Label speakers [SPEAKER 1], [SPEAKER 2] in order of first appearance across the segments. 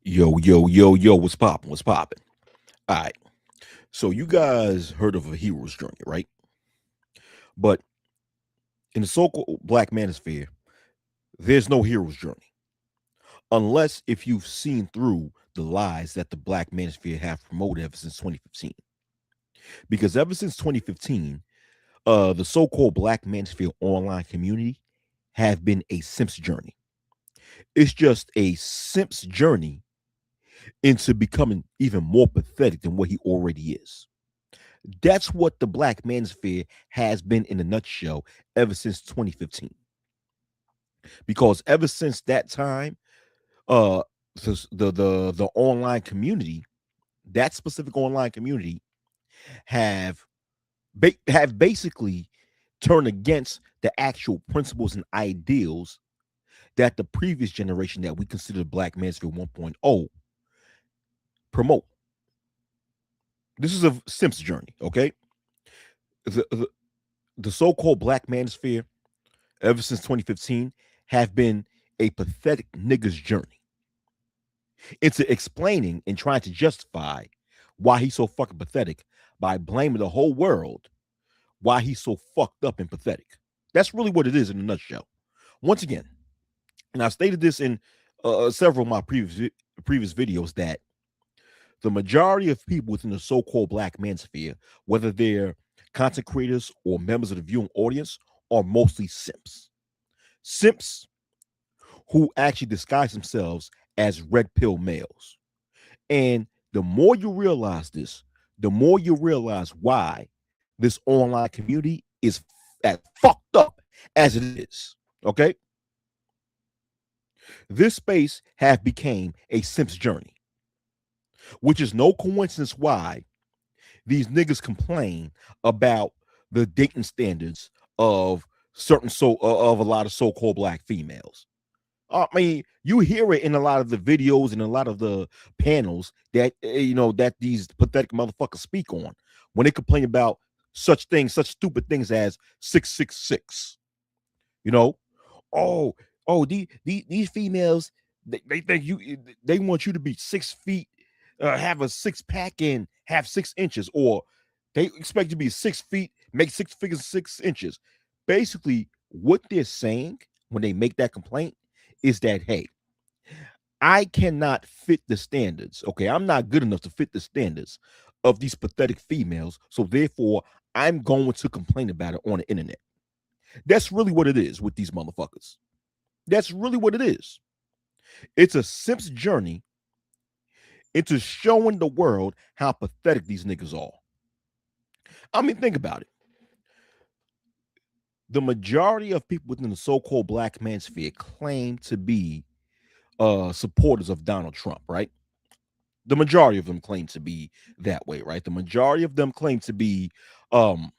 [SPEAKER 1] Yo, what's poppin'? What's poppin'? All right. So you guys heard of a hero's journey, right? But in the so-called black manosphere, there's no hero's journey. Unless if you've seen through the lies that the black manosphere have promoted ever since 2015. Because ever since 2015, the so-called black manosphere online community have been a simps journey. It's just a simps journey into becoming even more pathetic than what he already is. That's what the black manosphere has been in a nutshell ever since 2015. Because ever since that time, uh, the online community, that specific online community, have have basically turned against the actual principles and ideals that the previous generation that we consider Black Manosphere 1.0 promote. This is a Simps journey, okay? The, the, the so-called Black Manosphere ever since 2015 have been a pathetic nigga's journey into explaining and trying to justify why he's so fucking pathetic by blaming the whole world why he's so fucked up and pathetic. That's really what it is in a nutshell. Once again, and I've stated this in several of my previous videos that the majority of people within the so-called black manosphere, whether they're content creators or members of the viewing audience, are mostly simps. Simps who actually disguise themselves as red pill males. And the more you realize this, the more you realize why this online community is as fucked up as it is. Okay? This space have became a simp's journey, which is no coincidence why these niggas complain about the dating standards of of a lot of so-called black females. I mean, you hear it in a lot of the videos and a lot of the panels that that these pathetic motherfuckers speak on when they complain about such stupid things as 666. You know, oh, these females they think they want you to be 6 feet, have a six pack and have 6 inches, or they expect you to be 6 feet, make six figures 6 inches. Basically, what they're saying when they make that complaint is that, hey, I cannot fit the standards. Okay, I'm not good enough to fit the standards of these pathetic females. So therefore, I'm going to complain about it on the internet. That's really what it is with these motherfuckers. That's really what it is. It's a simp's journey into showing the world how pathetic these niggas are. I mean, think about it. The majority of people within the so-called black manosphere claim to be supporters of Donald Trump, right? The majority of them claim to be that way, right? The majority of them claim to be um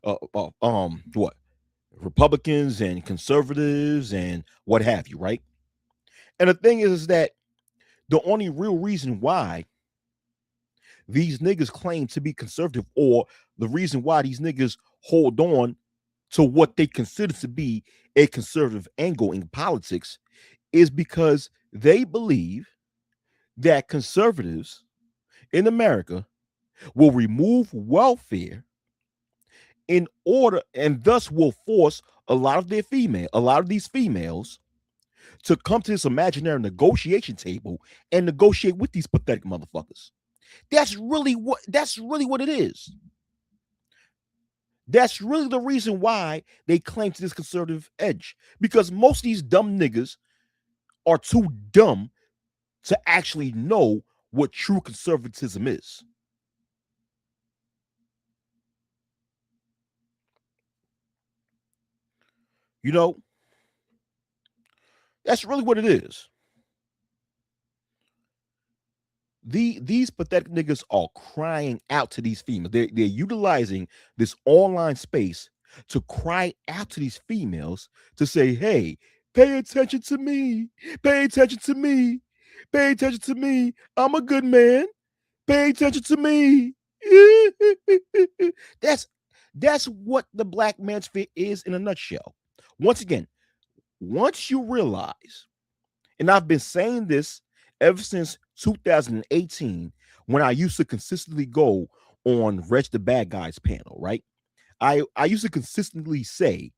[SPEAKER 1] what, Republicans and conservatives and what have you, right? And the thing is that the only real reason why these niggas claim to be conservative, or the reason why these niggas hold on to what they consider to be a conservative angle in politics, is because they believe that conservatives in America will remove welfare in order, and thus will force a lot of these females to come to this imaginary negotiation table and negotiate with these pathetic motherfuckers. That's really what it is. That's really the reason why they claim to this conservative edge. Because most of these dumb niggas are too dumb to actually know what true conservatism is. You know, that's really what it is. These pathetic niggas are crying out to these females. They're utilizing this online space to cry out to these females to say, hey, pay attention to me, pay attention to me, pay attention to me. I'm a good man. Pay attention to me. that's that's what the black man's fit is in a nutshell. Once again, once you realize, and I've been saying this ever since 2018, when I used to consistently go on Reg the Bad Guys panel, right? I used to consistently say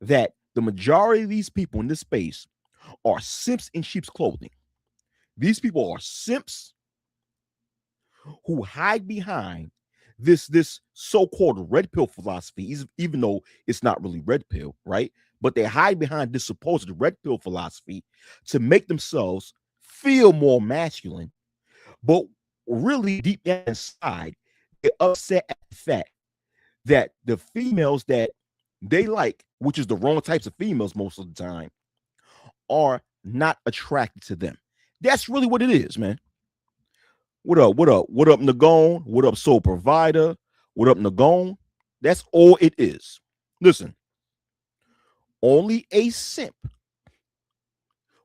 [SPEAKER 1] that the majority of these people in this space are simps in sheep's clothing. These people are simps who hide behind this so-called red pill philosophy, even though it's not really red pill, right? But they hide behind this supposed red pill philosophy to make themselves feel more masculine, but really deep down inside, they're upset at the fact that the females that they like, which is the wrong types of females most of the time, are not attracted to them. That's really what it is, man. What up? What up? What up, Nagone? What up, Soul Provider? What up, Nagone? That's all it is. Listen, only a simp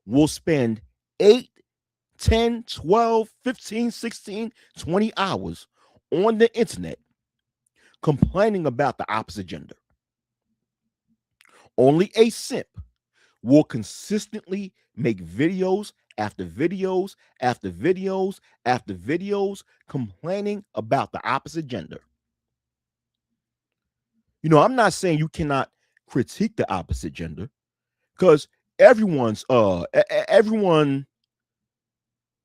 [SPEAKER 1] will spend 8, 10, 12, 15, 16, 20 hours on the internet complaining about the opposite gender. Only a simp will consistently make videos after videos after videos after videos complaining about the opposite gender. You know, I'm not saying you cannot critique the opposite gender because everyone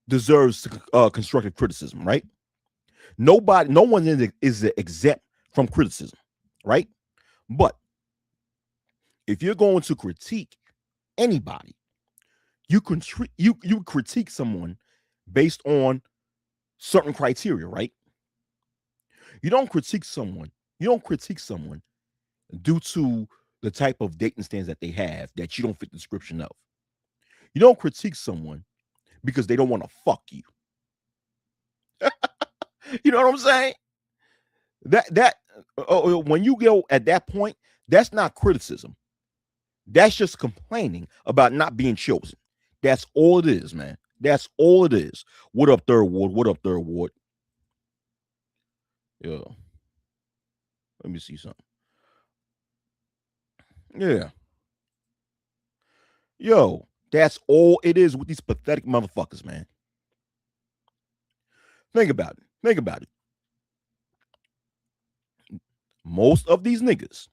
[SPEAKER 1] deserves constructive criticism, right? No one is exempt from criticism, right? But if you're going to critique anybody, you critique someone based on certain criteria, right? You don't critique someone. You don't critique someone due to the type of dating standards that they have that you don't fit the description of. You don't critique someone because they don't want to fuck you. You know what I'm saying? When you go at that point, that's not criticism. That's just complaining about not being chosen. That's all it is, man. That's all it is. What up, Third Ward? What up, Third Ward? Yeah. Let me see something. Yeah. Yo, that's all it is with these pathetic motherfuckers, man. Think about it. Think about it. Most of these niggas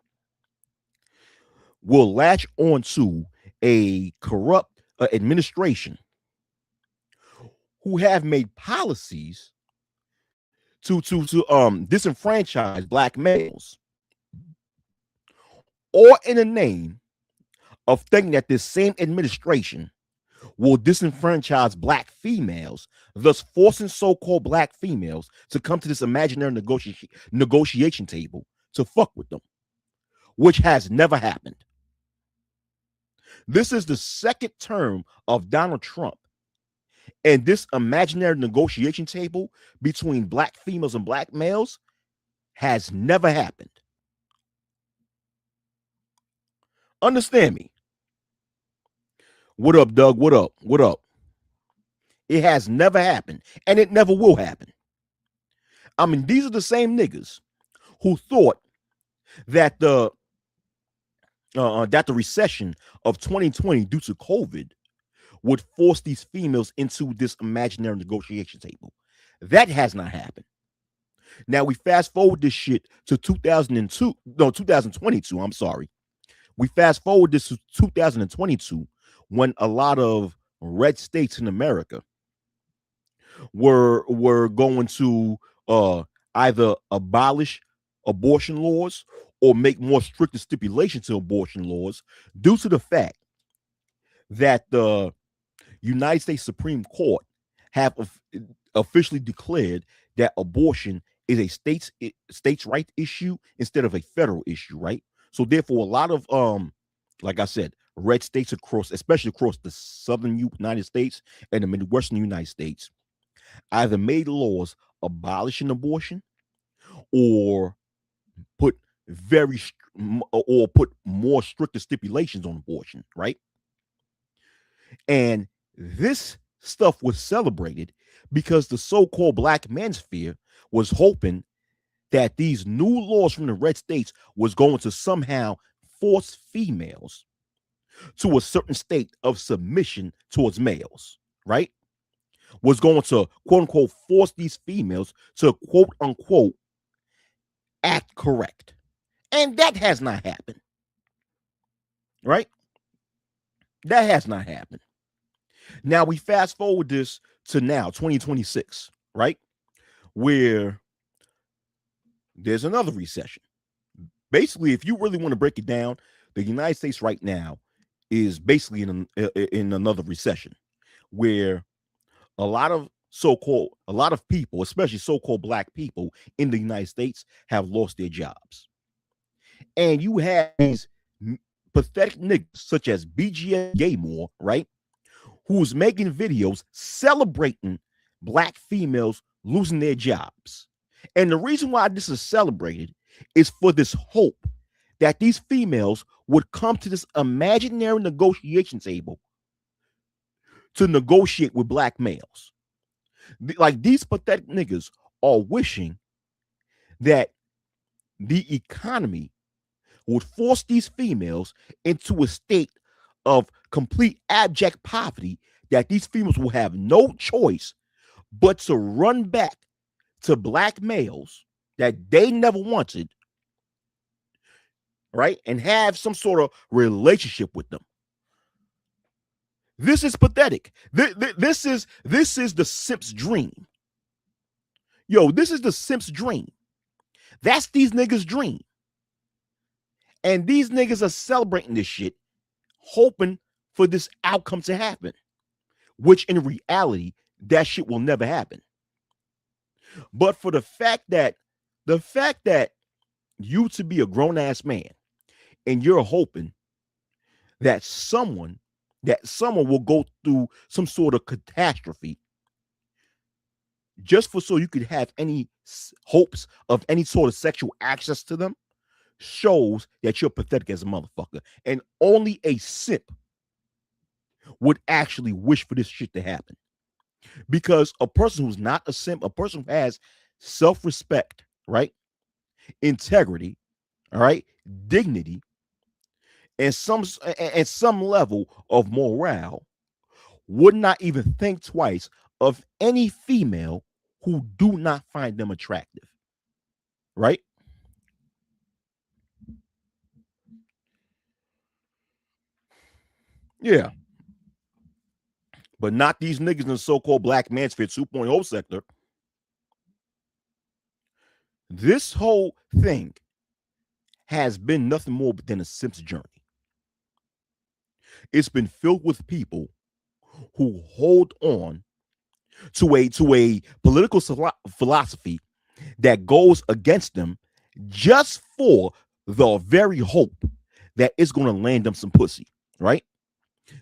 [SPEAKER 1] will latch onto a corrupt administration who have made policies to disenfranchise black males, or in the name of thinking that this same administration will disenfranchise black females, thus forcing so-called black females to come to this imaginary negotiation table to fuck with them, which has never happened. This is the second term of Donald Trump, and this imaginary negotiation table between black females and black males has never happened. Understand me. What up, Doug? What up? What up? It has never happened, and it never will happen. I mean, these are the same niggas who thought that the recession of 2020 due to COVID would force these females into this imaginary negotiation table. That has not happened. Now we fast forward this shit to 2022. I'm sorry. We fast forward this to 2022 when a lot of red states in America were going to either abolish abortion laws or make more stricter stipulations to abortion laws due to the fact that the United States Supreme Court have officially declared that abortion is a states' right issue instead of a federal issue, right? So therefore, a lot of like I said, red states across, especially across the southern United States and the Midwestern United States, either made laws abolishing abortion or put put more stricter stipulations on abortion, right? And this stuff was celebrated because the so-called black manosphere was hoping that these new laws from the red states was going to somehow force females to a certain state of submission towards males, right? was going to quote unquote force these females to quote unquote act correct. And that has not happened, right? That has not happened. Now we fast forward this to now, 2026, right? Where there's another recession. Basically, if you really want to break it down, the United States right now is basically in another recession where a lot of people, especially so-called black people in the United States, have lost their jobs. And you have these pathetic niggas such as BGS Gaymore, right? Who's making videos celebrating black females losing their jobs. And the reason why this is celebrated is for this hope that these females would come to this imaginary negotiation table to negotiate with black males. Like these pathetic niggas are wishing that the economy would force these females into a state of complete abject poverty that these females will have no choice but to run back to black males that they never wanted, right? And have some sort of relationship with them. This is pathetic. This is the simp's dream. Yo, this is the simp's dream. That's these niggas' dream. And these niggas are celebrating this shit, hoping for this outcome to happen, which in reality, that shit will never happen. But for the fact that you to be a grown-ass man and you're hoping that someone will go through some sort of catastrophe just for so you could have any hopes of any sort of sexual access to them shows that you're pathetic as a motherfucker. And only a simp would actually wish for this shit to happen. Because a person who's not a simp, a person who has self-respect, right? Integrity, all right, dignity, and some level of morale would not even think twice of any female who do not find them attractive, right? Yeah, but not these niggas in the so-called Black Manosphere 2.0 sector. This whole thing has been nothing more than a simp's journey. It's been filled with people who hold on to a political philosophy that goes against them just for the very hope that it's going to land them some pussy, right?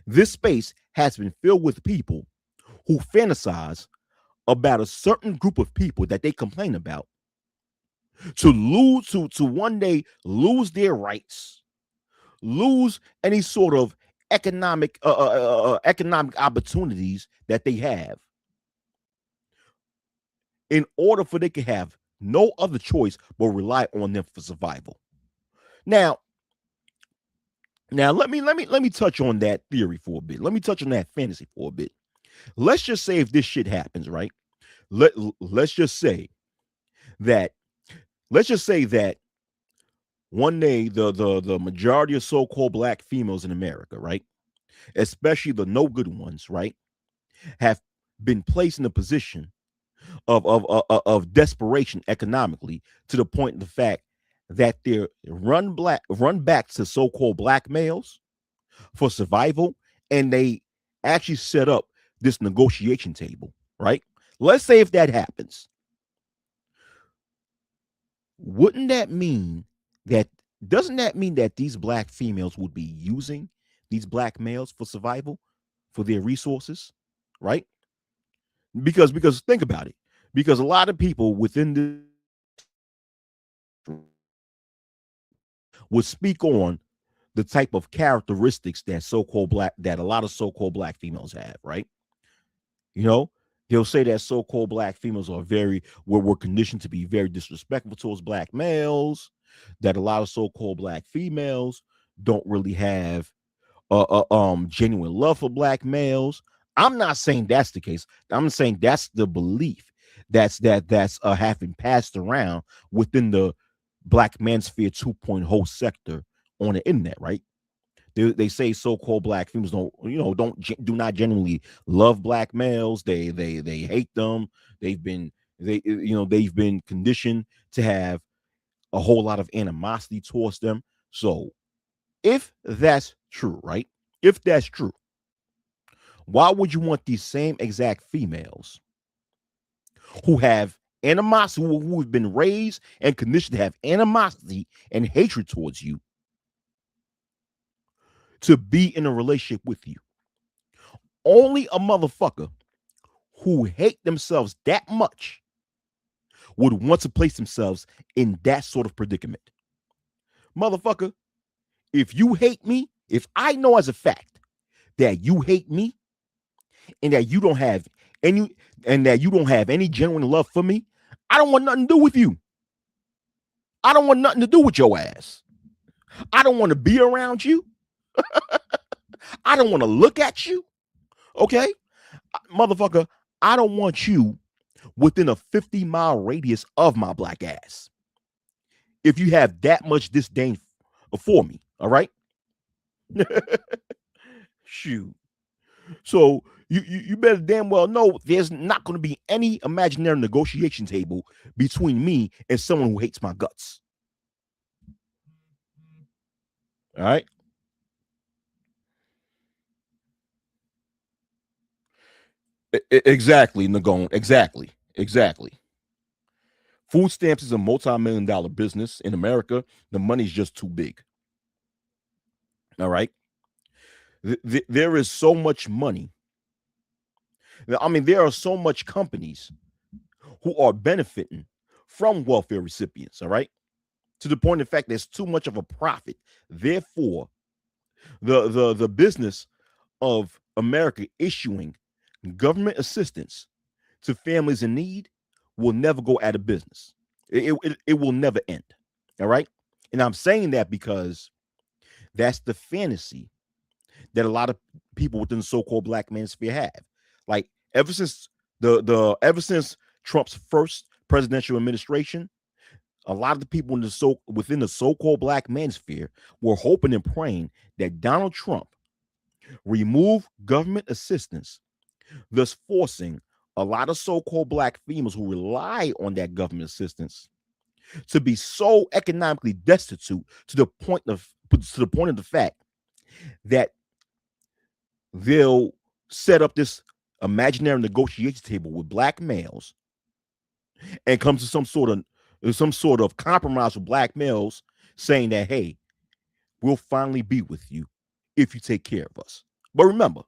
[SPEAKER 1] This space has been filled with people who fantasize about a certain group of people that they complain about to one day lose their rights, lose any sort of economic opportunities that they have in order for they can have no other choice but rely on them for survival. Now, let me touch on that theory for a bit. Let me touch on that fantasy for a bit. Let's just say if this shit happens, right? Let's just say that one day the majority of so-called black females in America, right, especially the no good ones, right, have been placed in a position of desperation economically to the point of the fact that they're run back to so-called black males for survival, and they actually set up this negotiation table, right? Let's say if that happens, wouldn't that mean that doesn't that mean that these black females would be using these black males for survival, for their resources, right? Because think about it. Because a lot of people within the would speak on the type of characteristics that a lot of so-called black females have, right? You know, they'll say that so-called black females are we're conditioned to be very disrespectful towards black males, that a lot of so-called black females don't really have genuine love for black males. I'm not saying that's the case. I'm saying that's the belief that's having passed around within the Black Manosphere 2.0 sector on the internet, right? They say so-called black females do not genuinely love black males. They hate them. They've been conditioned to have a whole lot of animosity towards them. So if that's true, right? If that's true, why would you want these same exact females who have animosity, who have been raised and conditioned to have animosity and hatred towards you, to be in a relationship with you? Only a motherfucker who hate themselves that much would want to place themselves in that sort of predicament. Motherfucker, if you hate me, if I know as a fact that you hate me and that you don't have any genuine love for me, I don't want nothing to do with you. I don't want nothing to do with your ass. I don't want to be around you. I don't want to look at you. Okay? Motherfucker, I don't want you within a 50-mile radius of my black ass. If you have that much disdain for me, all right? Shoot. So you better damn well know there's not going to be any imaginary negotiation table between me and someone who hates my guts. All right? Exactly, Nagone. Exactly. Food stamps is a multi-million-dollar business in America. The money's just too big. All right? There is so much money. I mean, there are so much companies who are benefiting from welfare recipients, all right? To the point, in fact, there's too much of a profit. Therefore, the business of America issuing government assistance to families in need will never go out of business. It will never end. All right. And I'm saying that because that's the fantasy that a lot of people within the so-called black manosphere have. Like ever since ever since Trump's first presidential administration, a lot of the people within the so-called black manosphere were hoping and praying that Donald Trump remove government assistance, thus forcing a lot of so-called black females who rely on that government assistance to be so economically destitute to the point of the fact that they'll set up this imaginary negotiation table with black males and come to some sort of compromise with black males saying that, hey, we'll finally be with you if you take care of us. But remember,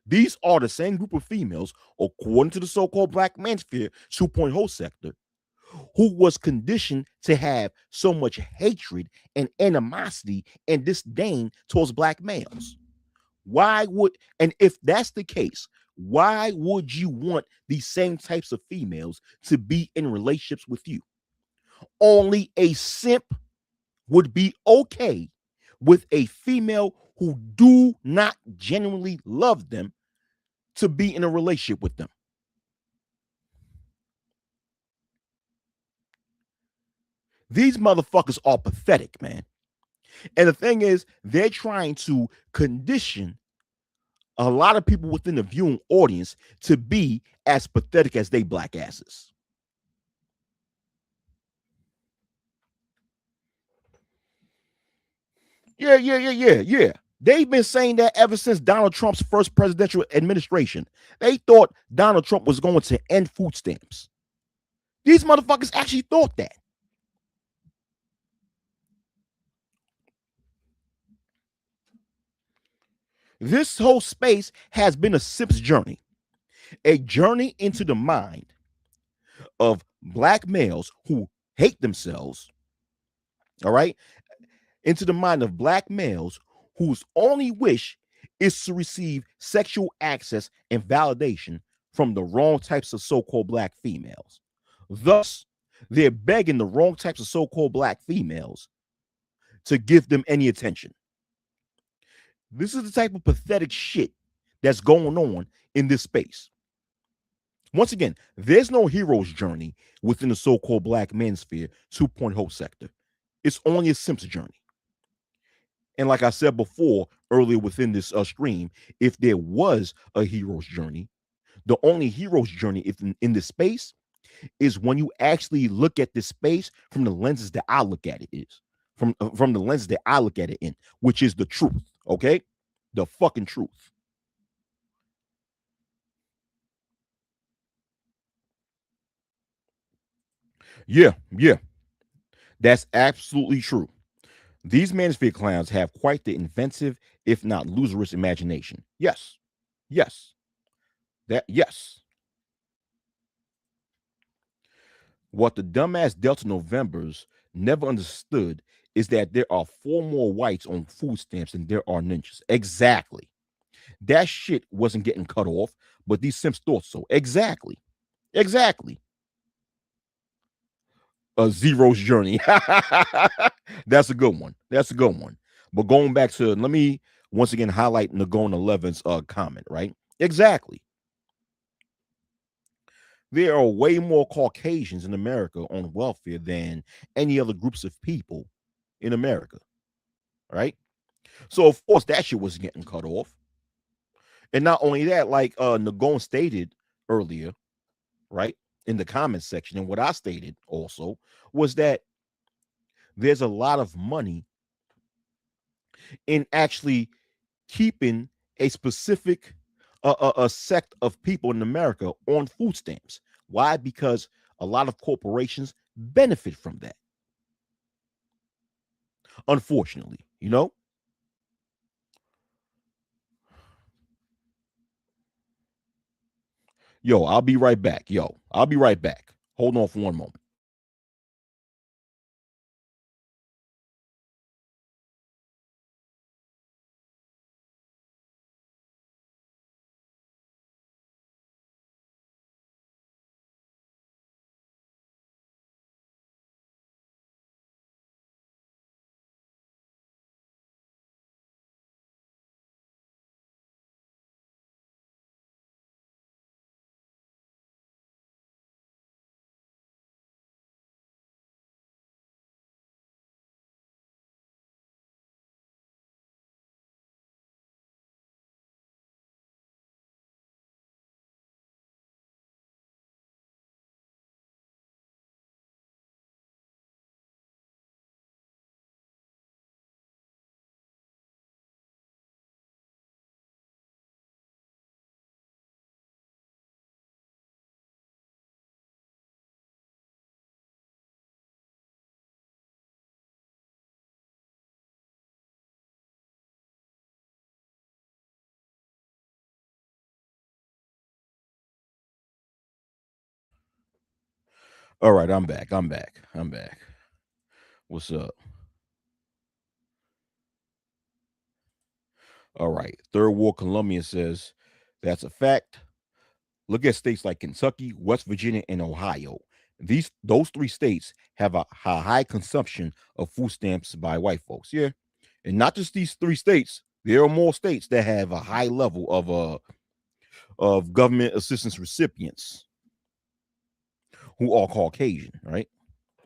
[SPEAKER 1] these are the same group of females, according to the so-called black manosphere 2.0 sector, who was conditioned to have so much hatred and animosity and disdain towards black males. And if that's the case, why would you want these same types of females to be in relationships with you? Only a simp would be okay with a female who do not genuinely love them to be in a relationship with them. These motherfuckers are pathetic, man. And the thing is, they're trying to condition a lot of people within the viewing audience to be as pathetic as they black asses. Yeah. They've been saying that ever since Donald Trump's first presidential administration. They thought Donald Trump was going to end food stamps. These motherfuckers actually thought that. This whole space has been a simps journey, a journey into the mind of black males who hate themselves, all right, into the mind of black males whose only wish is to receive sexual access and validation from the wrong types of so-called black females. Thus, they're begging the wrong types of so-called black females to give them any attention. This is the type of pathetic shit that's going on in this space. Once again, there's no hero's journey within the so-called Black Manosphere 2.0 sector. It's only a simps journey. And like I said before, earlier within this stream, if there was a hero's journey, the only hero's journey if in this space is when you actually look at this space from the lenses that I look at it is from the lenses that I look at it in, which is the truth. Okay, the fucking truth. Yeah, yeah, that's absolutely true. These Manosphere clowns have quite the inventive, if not loserous, imagination. Yes, yes, yes. What the dumbass Delta Novembers never understood is that there are four more whites on food stamps than there are ninjas. Exactly. That shit wasn't getting cut off, but these simps thought so. Exactly. Exactly. A zero's journey. That's a good one. That's a good one. But going back to, let me once again highlight Nagon 11's comment, right? Exactly. There are way more Caucasians in America on welfare than any other groups of people in America, right? So of course that shit was getting cut off. And not only that, like Nagon stated earlier, right, in the comments section, and what I stated also was that there's a lot of money in actually keeping a specific a sect of people in America on food stamps. Why? Because a lot of corporations benefit from that. Unfortunately, you know. Yo, I'll be right back. Yo, I'll be right back. Hold on for one moment. All right, I'm back. I'm back. I'm back. What's up? All right. Third War Colombian says that's a fact. Look at states like Kentucky, West Virginia, and Ohio. Those three states have a high consumption of food stamps by white folks. Yeah, and not just these three states. There are more states that have a high level of government assistance recipients who are Caucasian. Right.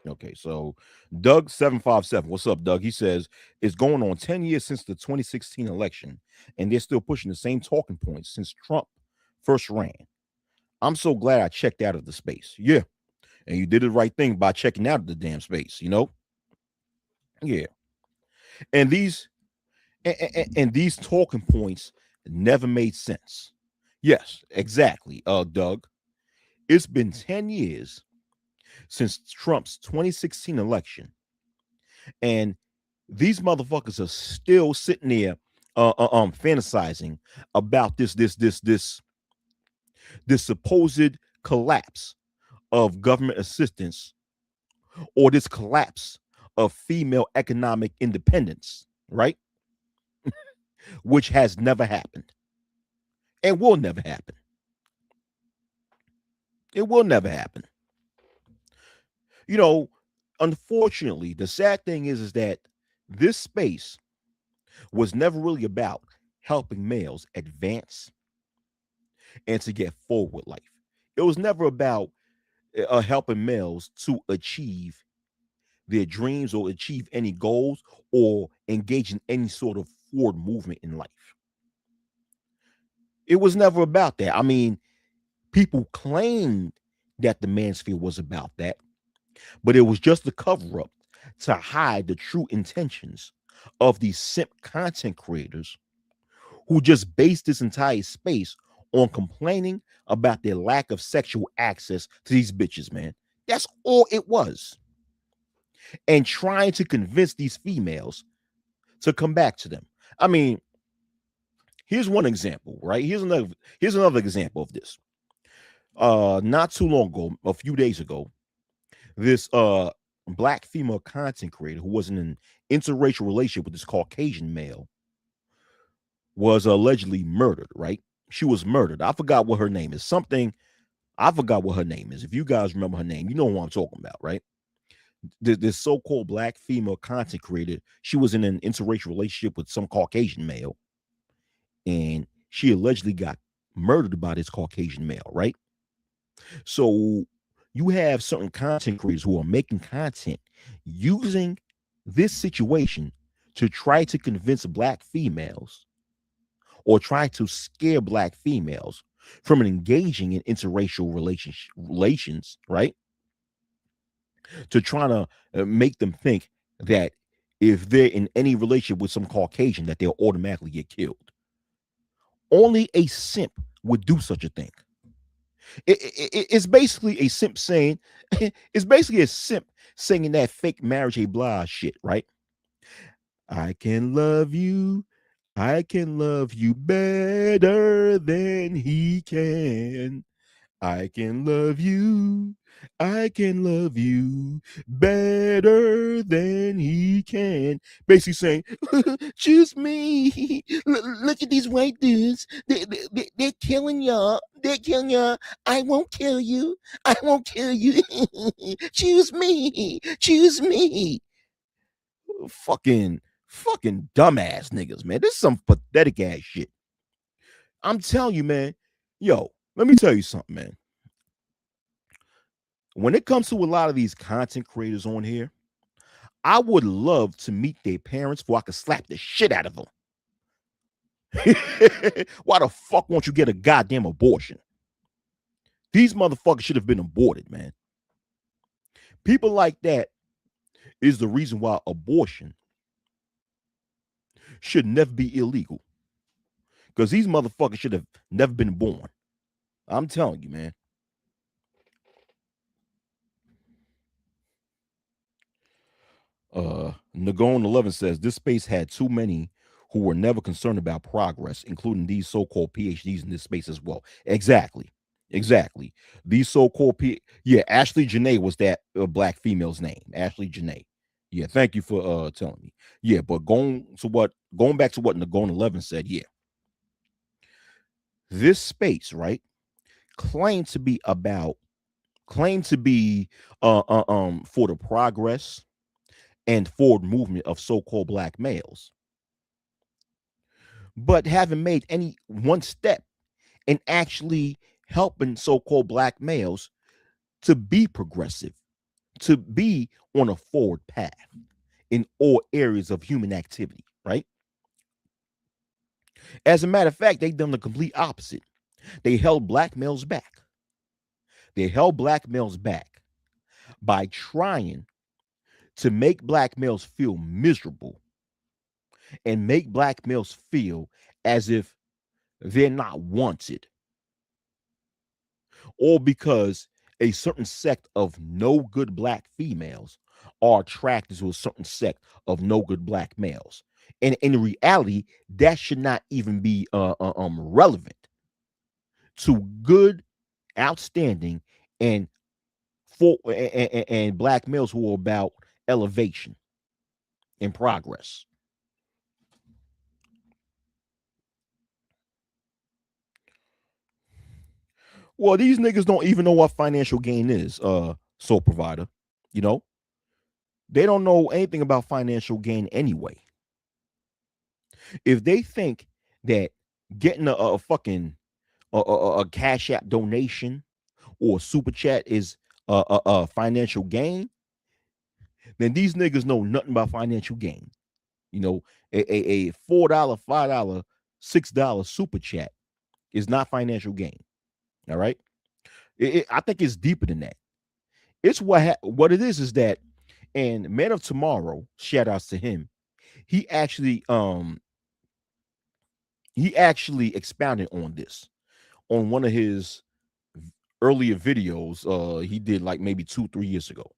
[SPEAKER 1] Okay, so Doug 757, what's up, Doug? He says it's going on 10 years since the 2016 election, and they're still pushing the same talking points since Trump first ran. I'm so glad I checked out of the space. Yeah, and you did the right thing by checking out of the damn space, you know? Yeah. And and these talking points never made sense. Yes, exactly. Doug, it's been 10 years since Trump's 2016 election, and these motherfuckers are still sitting there fantasizing about this supposed collapse of government assistance, or this collapse of female economic independence, right? Which has never happened and will never happen. It will never happen. You know, unfortunately, the sad thing is that this space was never really about helping males advance. and to get forward with life. It was never about helping males to achieve their dreams or achieve any goals or engage in any sort of forward movement in life. It was never about that. I mean, people claimed that the Manosphere was about that, but it was just a cover up to hide the true intentions of these simp content creators who just based this entire space on complaining about their lack of sexual access to these bitches, man. That's all it was. And trying to convince these females to come back to them. I mean, here's one example, right? Here's another example of this. Not too long ago, a few days ago, this black female content creator who was in an interracial relationship with this Caucasian male was allegedly murdered, right? She was murdered. I forgot what her name is. I forgot what her name is. If you guys remember her name, you know who I'm talking about, right? This so-called black female content creator, she was in an interracial relationship with some Caucasian male, and she allegedly got murdered by this Caucasian male, right? So you have certain content creators who are making content using this situation to try to convince black females or try to scare black females from engaging in interracial relations, right? To try to make them think that if they're in any relationship with some Caucasian, that they'll automatically get killed. Only a simp would do such a thing. It's basically a simp saying, it's basically a simp singing that fake marriage a blah shit, right? I can love you. I can love you better than he can. I can love you. I can love you better than he can. Basically saying, choose me. Look at these white dudes. They're killing y'all. They're killing y'all. I won't kill you. I won't kill you. Choose me. Choose me. Fucking dumbass niggas, man. This is some pathetic ass shit. I'm telling you, man. Yo, let me tell you something, man. When it comes to a lot of these content creators on here, I would love to meet their parents before I could slap the shit out of them. Why the fuck won't you get a goddamn abortion? These motherfuckers should have been aborted, man. People like that is the reason why abortion should never be illegal. Because these motherfuckers should have never been born. I'm telling you, man. Nagone 11 says this space had too many who were never concerned about progress, including these so-called PhDs in this space as well. Exactly. These so-called yeah, Ashley Janae was that black female's name. Ashley Janae. Yeah, thank you for telling me. Yeah, but going back to what Nagone 11 said, yeah. This space, right, claimed to be about claimed to be for the progress and forward movement of so-called black males, but haven't made any one step in actually helping so-called black males to be progressive, to be on a forward path in all areas of human activity, right? As a matter of fact, they've done the complete opposite. They held black males back. They held black males back by trying to make black males feel miserable and make black males feel as if they're not wanted, or because a certain sect of no good black females are attracted to a certain sect of no good black males. And in reality, that should not even be relevant to good, outstanding, and and black males who are about elevation and progress. Well, these niggas don't even know what financial gain is, sole provider. You know, they don't know anything about financial gain anyway. If they think that getting a fucking a cash app donation or super chat is a financial gain, then these niggas know nothing about financial gain. You know, a $4, $5, $6 super chat is not financial gain. All right. I think it's deeper than that. It's what it is that, and Man of Tomorrow, shout outs to him. He actually expounded on this on one of his earlier videos he did like maybe 2-3 years ago.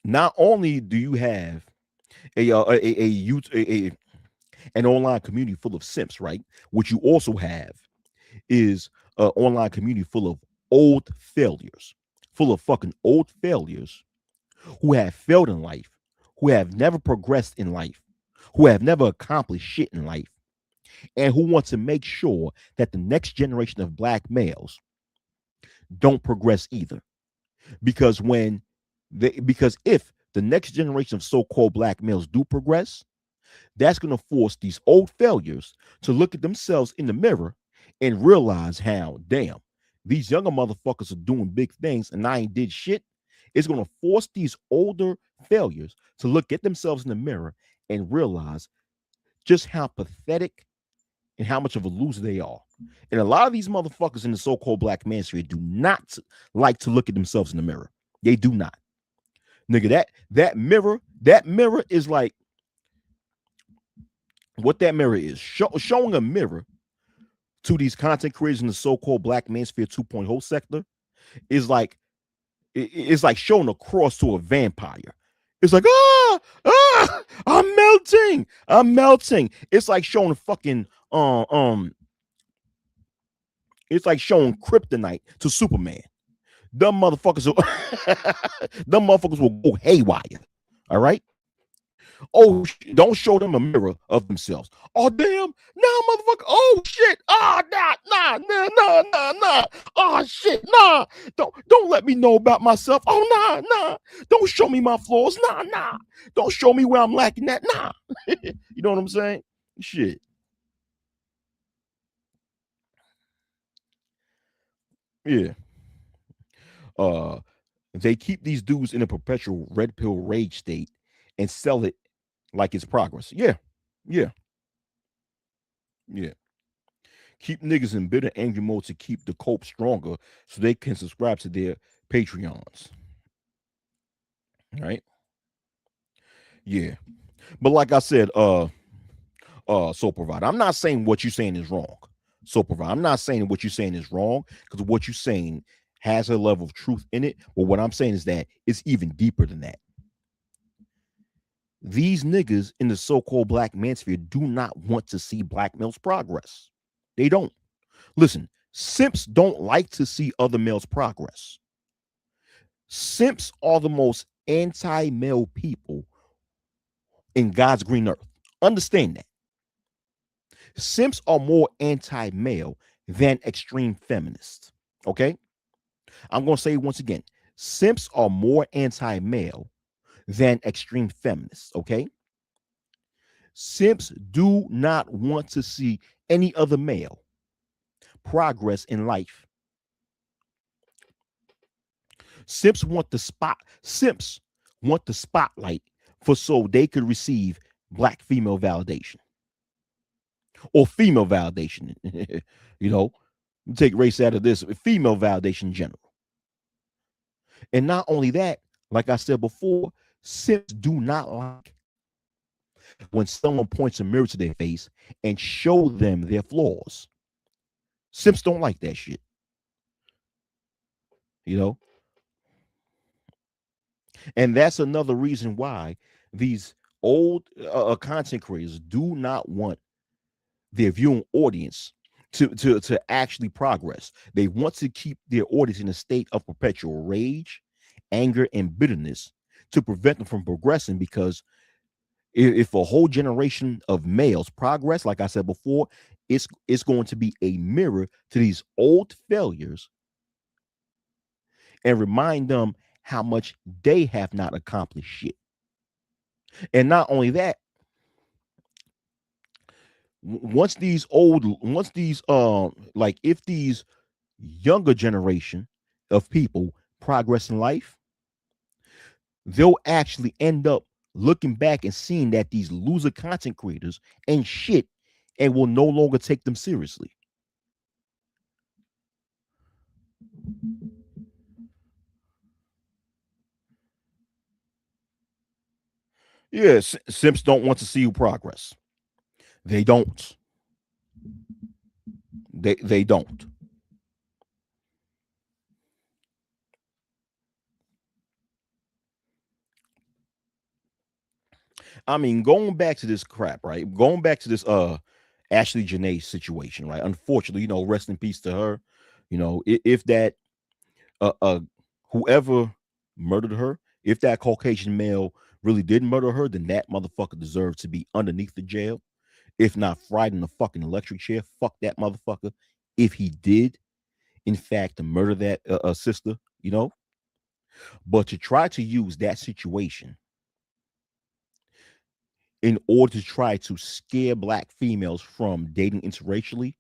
[SPEAKER 1] Not only do you have a an online community full of simps, right? What you also have is an online community full of old failures, full of fucking old failures who have failed in life, who have never progressed in life, who have never accomplished shit in life, and who want to make sure that the next generation of black males don't progress either. Because because if the next generation of so-called black males do progress, that's going to force these old failures to look at themselves in the mirror and realize how, damn, these younger motherfuckers are doing big things and I ain't did shit. It's going to force these older failures to look at themselves in the mirror and realize just how pathetic and how much of a loser they are. And a lot of these motherfuckers in the so-called black manosphere do not like to look at themselves in the mirror. They do not. Nigga, that mirror is like what that mirror is. Showing a mirror to these content creators in the so-called black manosphere 2.0 sector is like it's like showing a cross to a vampire. It's like, I'm melting. I'm melting. It's like showing fucking it's like showing kryptonite to Superman. Them motherfuckers them motherfuckers will go haywire. All right. Oh, don't show them a mirror of themselves. Oh, damn. Nah, motherfucker. Oh, shit. Ah, nah. Oh, shit. Nah. Don't let me know about myself. Oh, nah. Don't show me my flaws. Nah. Don't show me where I'm lacking at. Nah. You know what I'm saying? Shit. Yeah. Uh, they keep these dudes in a perpetual red pill rage state and sell it like it's progress. Yeah. Yeah. Yeah. Keep niggas in bitter angry mode to keep the cope stronger so they can subscribe to their Patreons. Right? Yeah. But like I said, Soul Provider, I'm not saying what you're saying is wrong. Soul Provider, I'm not saying what you're saying is wrong because what you're saying has a level of truth in it. But what I'm saying is that it's even deeper than that. These niggas in the so-called black manosphere do not want to see black males progress. They don't. Listen, simps don't like to see other males progress. Simps are the most anti-male people in God's green earth. Understand that. Simps are more anti-male than extreme feminists. Okay? I'm going to say it once again. Simps are more anti-male than extreme feminists. Okay? Simps do not want to see any other male progress in life. Simps want the spotlight for so they could receive black female validation or female validation. You know, take race out of this, female validation in general. And not only that, like I said before, simps do not like when someone points a mirror to their face and show them their flaws. Simps don't like that shit. You know, and that's another reason why these old content creators do not want their viewing audience to actually progress. They want to keep their audience in a state of perpetual rage, anger, and bitterness to prevent them from progressing. Because if a whole generation of males progress, like I said before, it's going to be a mirror to these old failures and remind them how much they have not accomplished shit. And not only that, once these like if these younger generation of people progress in life, they'll actually end up looking back and seeing that these loser content creators and shit and will no longer take them seriously. Yes, simps don't want to see you progress. They don't. They don't. I mean, going back to this crap, right? Going back to this Ashley Janae situation, right? Unfortunately, rest in peace to her. If that uh whoever murdered her, if that Caucasian male really did murder her, then that motherfucker deserves to be underneath the jail, if not fried in the fucking electric chair. Fuck that motherfucker. If he did, in fact, to murder that sister, but to try to use that situation in order to try to scare black females from dating interracially,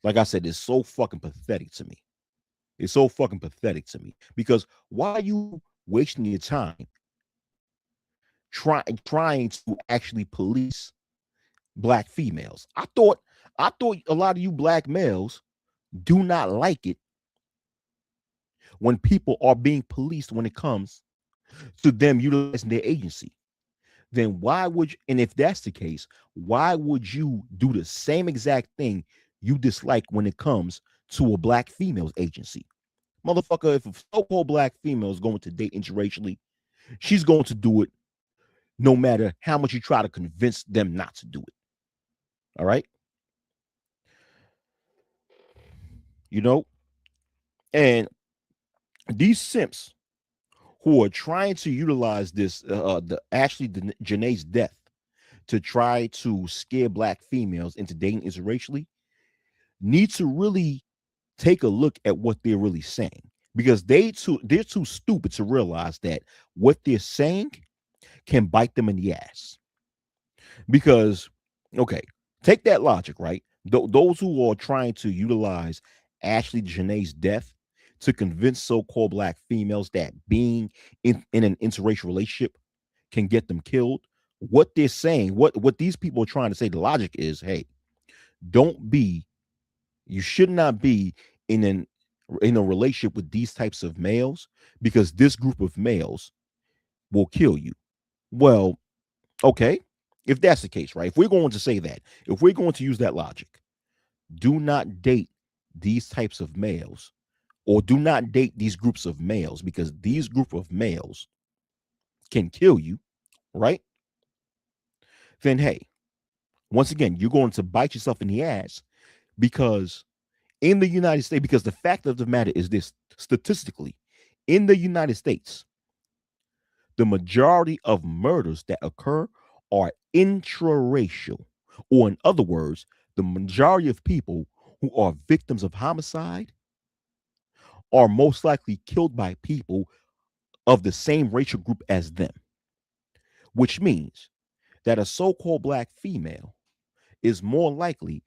[SPEAKER 1] like I said, it's so fucking pathetic to me. It's so fucking pathetic to me because why are you wasting your time trying to actually police black females? I thought a lot of you black males do not like it when people are being policed when it comes to them utilizing their agency. Then why would you, and if that's the case, why would you do the same exact thing you dislike when it comes to a black female's agency? Motherfucker, if a so-called black female is going to date interracially, she's going to do it no matter how much you try to convince them not to do it. All right. You know, and these simps who are trying to utilize this, the actually Janae's death to try to scare black females into dating interracially, need to really take a look at what they're really saying because they're too stupid to realize that what they're saying can bite them in the ass. Because, okay, take that logic, right? Those who are trying to utilize Ashley Janae's death to convince so-called black females that being in an interracial relationship can get them killed. What they're saying, what these people are trying to say, the logic is, hey, don't be, you should not be in an in a relationship with these types of males because this group of males will kill you. Well, okay, if that's the case, right? If we're going to say that, if we're going to use that logic, do not date these types of males or do not date these groups of males because these group of males can kill you, right? Then hey, once again, you're going to bite yourself in the ass because in the United States, because the fact of the matter is this, statistically, in the United States, the majority of murders that occur are intraracial, or in other words, the majority of people who are victims of homicide are most likely killed by people of the same racial group as them, which means that a so-called black female is more likely,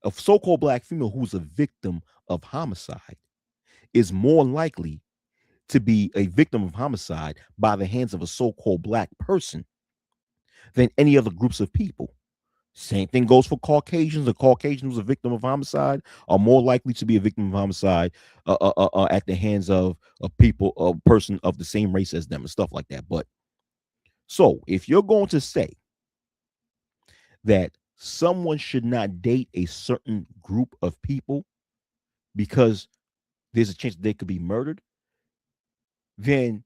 [SPEAKER 1] a so-called black female who's a victim of homicide is more likely to be a victim of homicide by the hands of a so-called black person than any other groups of people. Same thing goes for Caucasians. A Caucasian who's a victim of homicide are more likely to be a victim of homicide at the hands of a person of the same race as them and stuff like that. But so if you're going to say that someone should not date a certain group of people because there's a chance that they could be murdered, then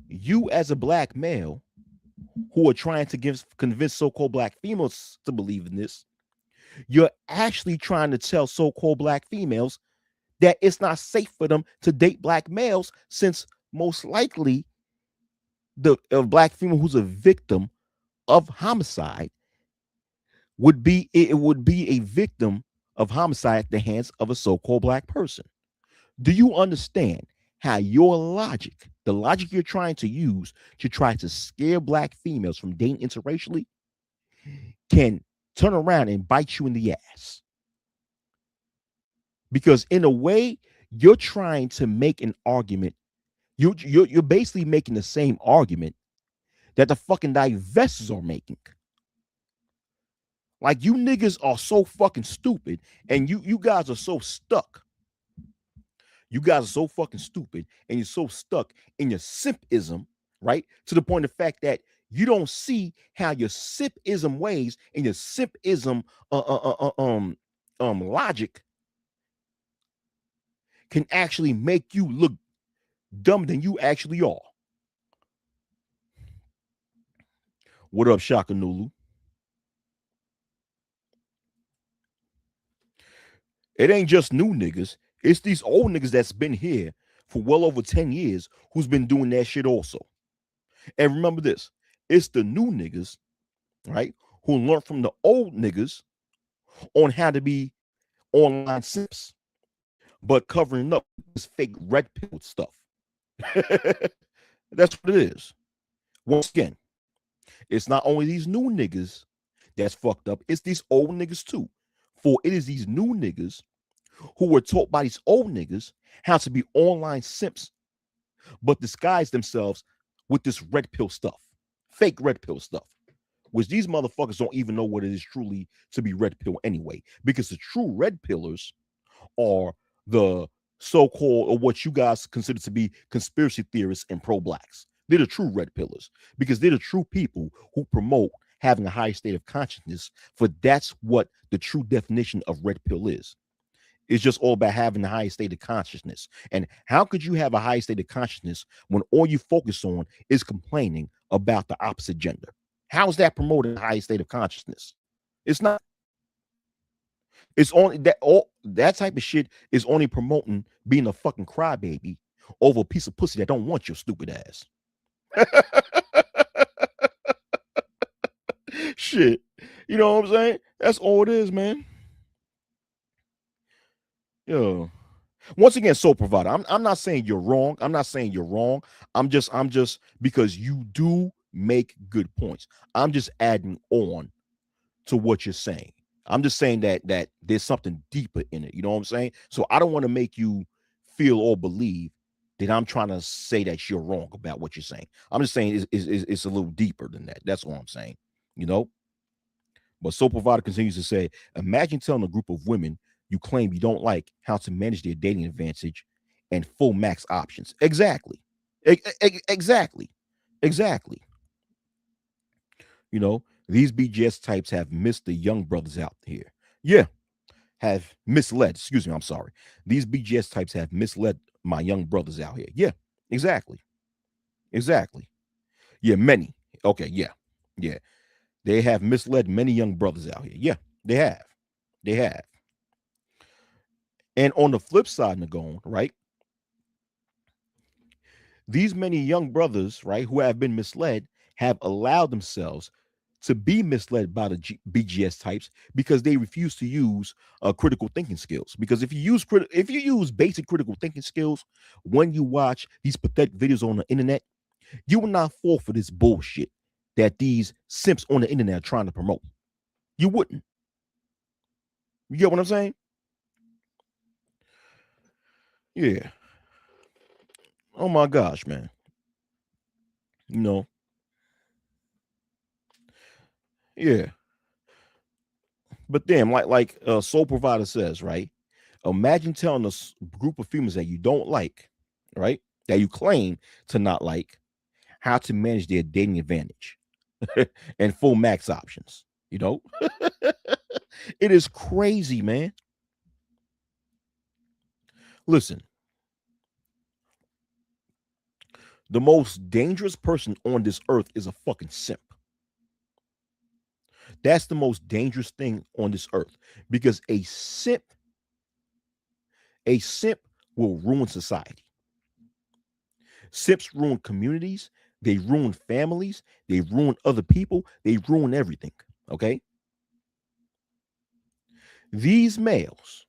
[SPEAKER 1] you as a black male who are trying to convince so-called black females to believe in this, you're actually trying to tell so-called black females that it's not safe for them to date black males since most likely the black female who's a victim of homicide would be a victim of homicide at the hands of a so-called black person. Do you understand how your logic, the logic you're trying to use to try to scare black females from dating interracially, can turn around and bite you in the ass. Because in a way, you're trying to make an argument. You're basically making the same argument that the fucking divestors are making. Like, you niggas are so fucking stupid, and you guys are so stuck. You guys are so fucking stupid, and you're so stuck in your simpism, right? To the point of the fact that you don't see how your simpism ways and your simpism logic can actually make you look dumber than you actually are. What up, Shaka Nulu? It ain't just new niggas. It's these old niggas that's been here for well over 10 years who's been doing that shit also. And remember this, it's the new niggas, right, who learn from the old niggas on how to be online simps, but covering up this fake red pill stuff. That's what it is. Once again, it's not only these new niggas that's fucked up, it's these old niggas too. For it is these new niggas who were taught by these old niggas how to be online simps, but disguise themselves with this red pill stuff, fake red pill stuff, which these motherfuckers don't even know what it is truly to be red pill anyway, because the true red pillars are the so-called, or what you guys consider to be, conspiracy theorists and pro-blacks. They're the true red pillars because they're the true people who promote having a higher state of consciousness, for that's what the true definition of red pill is. It's just all about having a higher state of consciousness. And how could you have a higher state of consciousness when all you focus on is complaining about the opposite gender? How is that promoting a higher state of consciousness? It's not. It's only that all that type of shit is only promoting being a fucking crybaby over a piece of pussy that don't want your stupid ass. Shit. You know what I'm saying? That's all it is, man. Yo. Once again, soul provider. I'm not saying you're wrong. I'm not saying you're wrong. I'm just because you do make good points. I'm just adding on to what you're saying. I'm just saying that there's something deeper in it. You know what I'm saying? So I don't want to make you feel or believe that I'm trying to say that you're wrong about what you're saying. I'm just saying it's a little deeper than that. That's all I'm saying. You know. But Soul Provider continues to say, imagine telling a group of women you claim you don't like how to manage their dating advantage and full max options. Exactly. Exactly. Exactly. You know, these BGS types have missed the young brothers out here. Yeah, have misled. Excuse me, I'm sorry. These BGS types have misled my young brothers out here. Yeah, exactly. Exactly. Yeah, many. Okay, yeah. Yeah. They have misled many young brothers out here. Yeah, they have. They have. And on the flip side, Nagon, right? These many young brothers, right, who have been misled, have allowed themselves to be misled by the BGS types because they refuse to use critical thinking skills. Because if you use basic critical thinking skills when you watch these pathetic videos on the internet, you will not fall for this bullshit that these simps on the internet are trying to promote. You wouldn't. You get what I'm saying? Yeah. Oh my gosh, man. You know. Yeah. But then, like Soul Provider says, right? Imagine telling a group of females that you don't like, right? That you claim to not like, how to manage their dating advantage and full max options. You know, it is crazy, man. Listen, the most dangerous person on this earth is a fucking simp. That's the most dangerous thing on this earth because a simp will ruin society. Simps ruin communities, they ruin families, they ruin other people, they ruin everything. Okay. These males,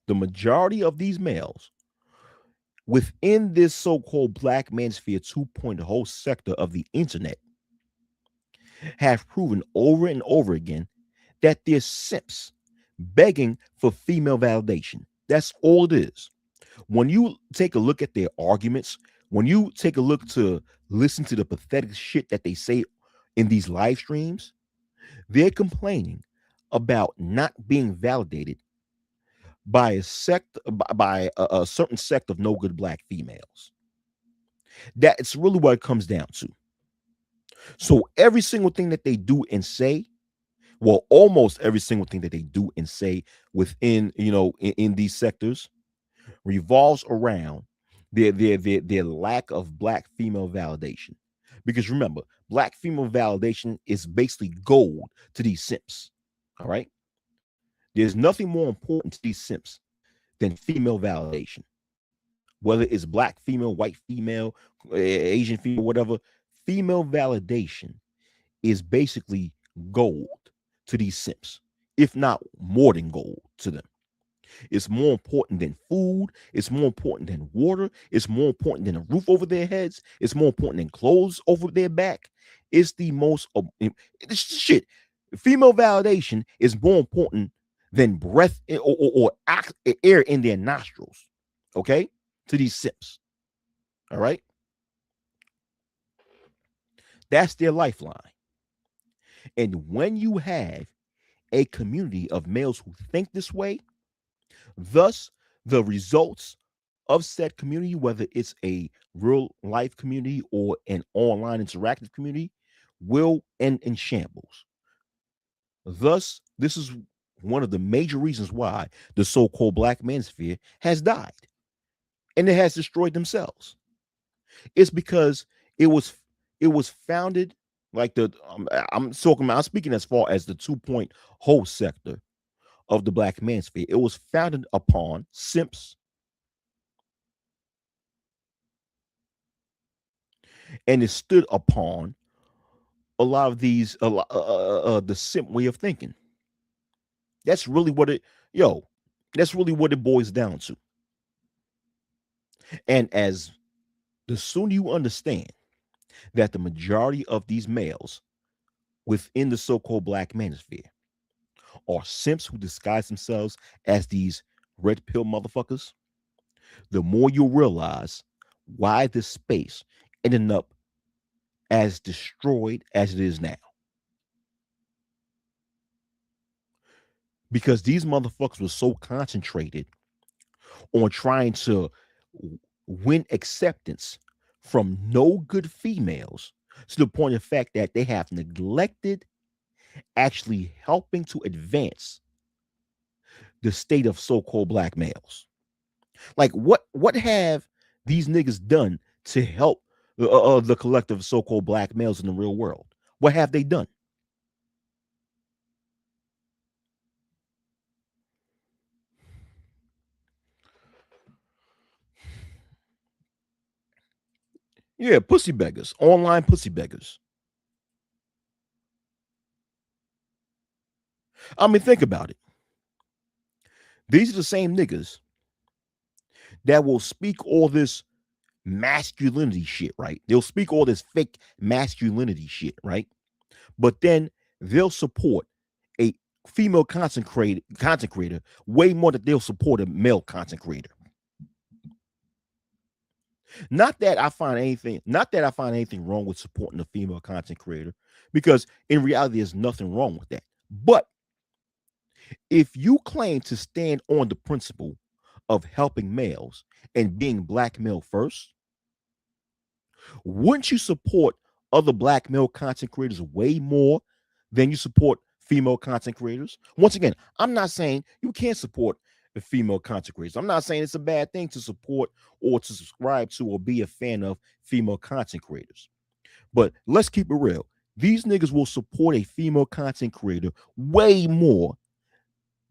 [SPEAKER 1] the majority of these males within this so-called Black Manosphere 2.0 whole sector of the internet have proven over and over again that they're simps begging for female validation. That's all it is. When you take a look at their arguments, when you take a look to listen to the pathetic shit that they say in these live streams, they're complaining about not being validated by a sect, by a certain sect of no good black females. That's really what it comes down to. So every single thing that they do and say, well, almost every single thing that they do and say within, in these sectors revolves around their lack of black female validation. Because remember, black female validation is basically gold to these simps. All right. There's nothing more important to these simps than female validation. Whether it's black female, white female, Asian female, whatever, female validation is basically gold to these simps, if not more than gold to them. It's more important than food. It's more important than water. It's more important than a roof over their heads. It's more important than clothes over their back. It's the most this shit. Female validation is more important than breath or air in their nostrils. Okay, to these simps. All right, that's their lifeline. And when you have a community of males who think this way, thus the results of said community, whether it's a real life community or an online interactive community, will end in shambles. Thus, this is one of the major reasons why the so-called Black Manosphere has died and it has destroyed themselves. It's because it was founded like I'm speaking as far as the 2-point whole sector of the Black Manosphere. It was founded upon simps, and it stood upon a lot of these the simp way of thinking. That's really what it that's really what it boils down to. And as the sooner you understand that the majority of these males within the so-called Black Manosphere are simps who disguise themselves as these red pill motherfuckers, the more you'll realize why this space ended up as destroyed as it is now. Because these motherfuckers were so concentrated on trying to win acceptance from no good females to the point of fact that they have neglected actually helping to advance the state of so-called black males. Like what have these niggas done to help the collective so-called black males in the real world? What have they done? Yeah, pussy beggars, online pussy beggars. I mean, think about it. These are the same niggas that will speak all this masculinity shit, right? They'll speak all this fake masculinity shit, right? But then they'll support a female content creator way more than they'll support a male content creator. Not that I find anything wrong with supporting a female content creator, because in reality, there's nothing wrong with that. But if you claim to stand on the principle of helping males and being black male first, wouldn't you support other black male content creators way more than you support female content creators? Once again, I'm not saying you can't support the female content creators. I'm not saying it's a bad thing to support or to subscribe to or be a fan of female content creators. But let's keep it real. These niggas will support a female content creator way more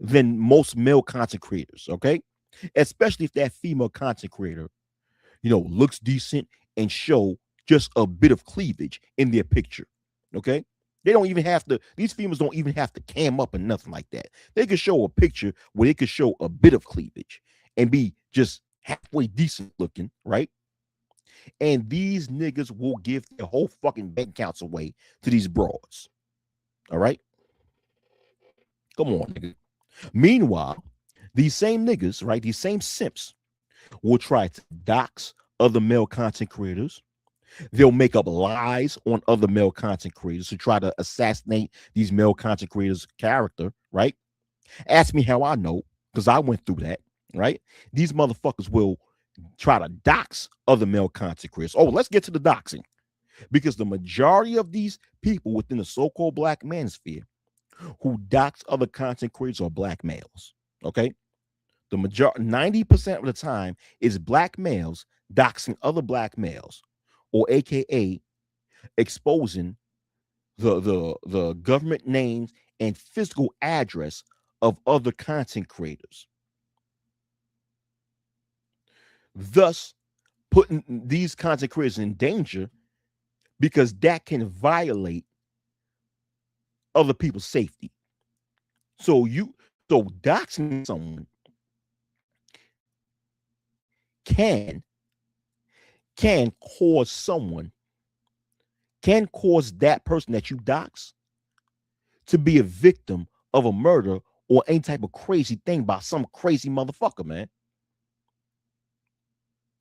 [SPEAKER 1] than most male content creators, okay? Especially if that female content creator, looks decent and show just a bit of cleavage in their picture, okay? They don't even have to, these females don't even have to cam up or nothing like that. They could show a picture where they could show a bit of cleavage and be just halfway decent looking, right? And these niggas will give their whole fucking bank accounts away to these broads, all right? Come on, nigga. Meanwhile, these same niggas, right? These same simps will try to dox other male content creators. They'll make up lies on other male content creators to try to assassinate these male content creators' character, right? Ask me how I know, because I went through that, right? These motherfuckers will try to dox other male content creators. Oh, let's get to the doxing. Because the majority of these people within the so-called black manosphere who dox other content creators are black males. Okay. The majority 90% of the time is black males doxing other black males, or aka exposing the government names and physical address of other content creators, thus putting these content creators in danger because that can violate other people's safety. So doxing someone can can cause someone can cause that person that you dox to be a victim of a murder or any type of crazy thing by some crazy motherfucker, man.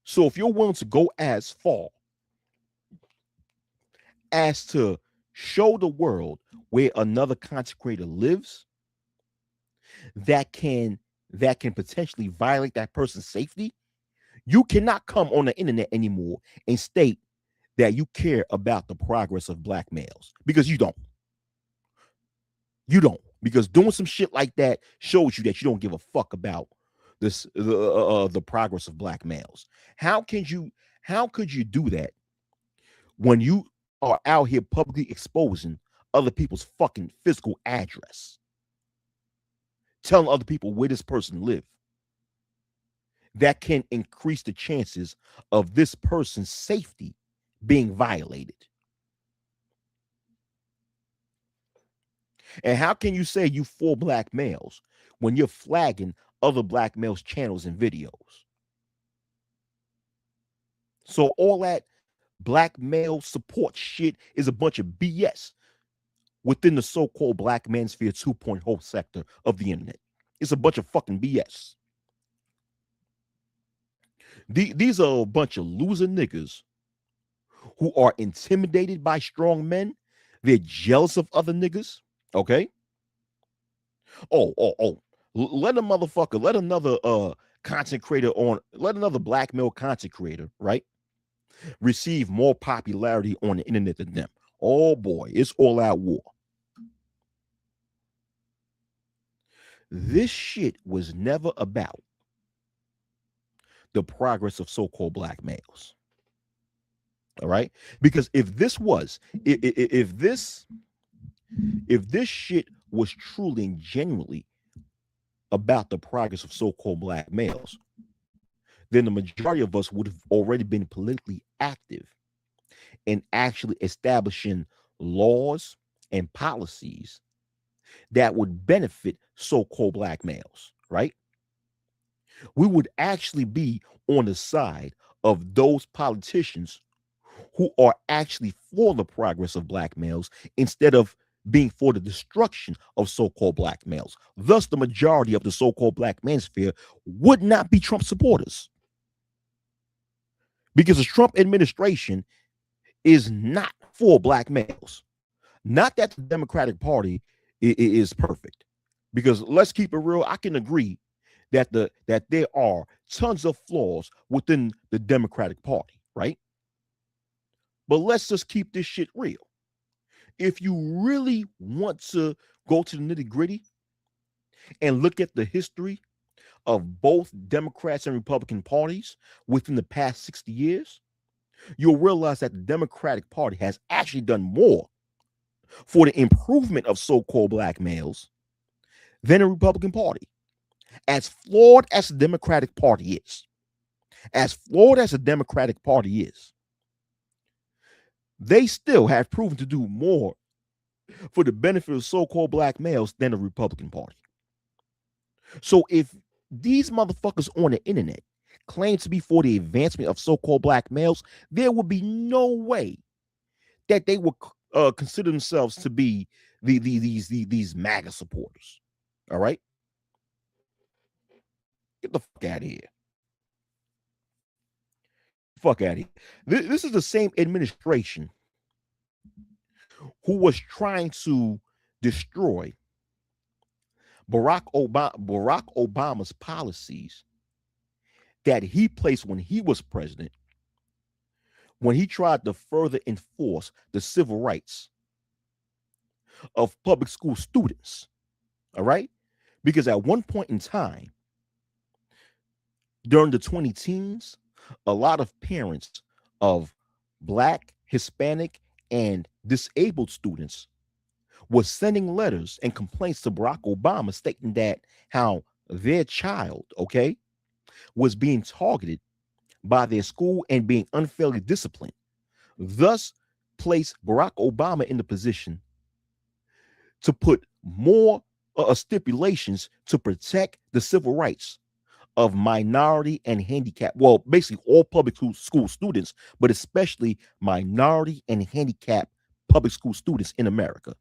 [SPEAKER 1] So if you're willing to go as far as to show the world where another content creator lives that can potentially violate that person's safety, you cannot come on the internet anymore and state that you care about the progress of black males, because you don't. You don't. Because doing some shit like that shows you that you don't give a fuck about the progress of black males. How could you do that when you are out here publicly exposing other people's fucking physical address, telling other people where this person live? That can increase the chances of this person's safety being violated. And how can you say you for black males when you're flagging other black males' channels and videos? So all that black male support shit is a bunch of BS within the so-called black manosphere 2.0 sector of the internet. It's a bunch of fucking BS. These are a bunch of loser niggas who are intimidated by strong men. They're jealous of other niggas. Okay. Oh. Let a motherfucker, let another content creator let another black male content creator, right, receive more popularity on the internet than them. Oh boy, it's all out war. This shit was never about the progress of so-called black males. All right? Because if this shit was truly and genuinely about the progress of so-called black males, then the majority of us would have already been politically active in actually establishing laws and policies that would benefit so-called black males, right? We would actually be on the side of those politicians who are actually for the progress of black males instead of being for the destruction of so-called black males. Thus, the majority of the so-called black manosphere would not be Trump supporters, because the Trump administration is not for black males. Not that the Democratic Party is perfect, because let's keep it real. I can agree that there are tons of flaws within the Democratic Party, right? But let's just keep this shit real. If you really want to go to the nitty gritty and look at the history of both Democrats and Republican parties within the past 60 years, you'll realize that the Democratic Party has actually done more for the improvement of so-called black males than the Republican Party. As flawed as the Democratic Party is, they still have proven to do more for the benefit of so-called black males than the Republican Party. So if these motherfuckers on the internet claim to be for the advancement of so-called black males, there would be no way that they would consider themselves to be these MAGA supporters. All right, get the fuck out of here. Fuck out of here. This is the same administration who was trying to destroy Barack Obama's policies that he placed when he was president, when he tried to further enforce the civil rights of public school students. All right, because at one point in time during the 20 teens, a lot of parents of Black, Hispanic, and disabled students was sending letters and complaints to Barack Obama stating that how their child, okay, was being targeted by their school and being unfairly disciplined, thus placed Barack Obama in the position to put more stipulations to protect the civil rights of minority and handicapped, well, basically all public school students, but especially minority and handicapped public school students in America,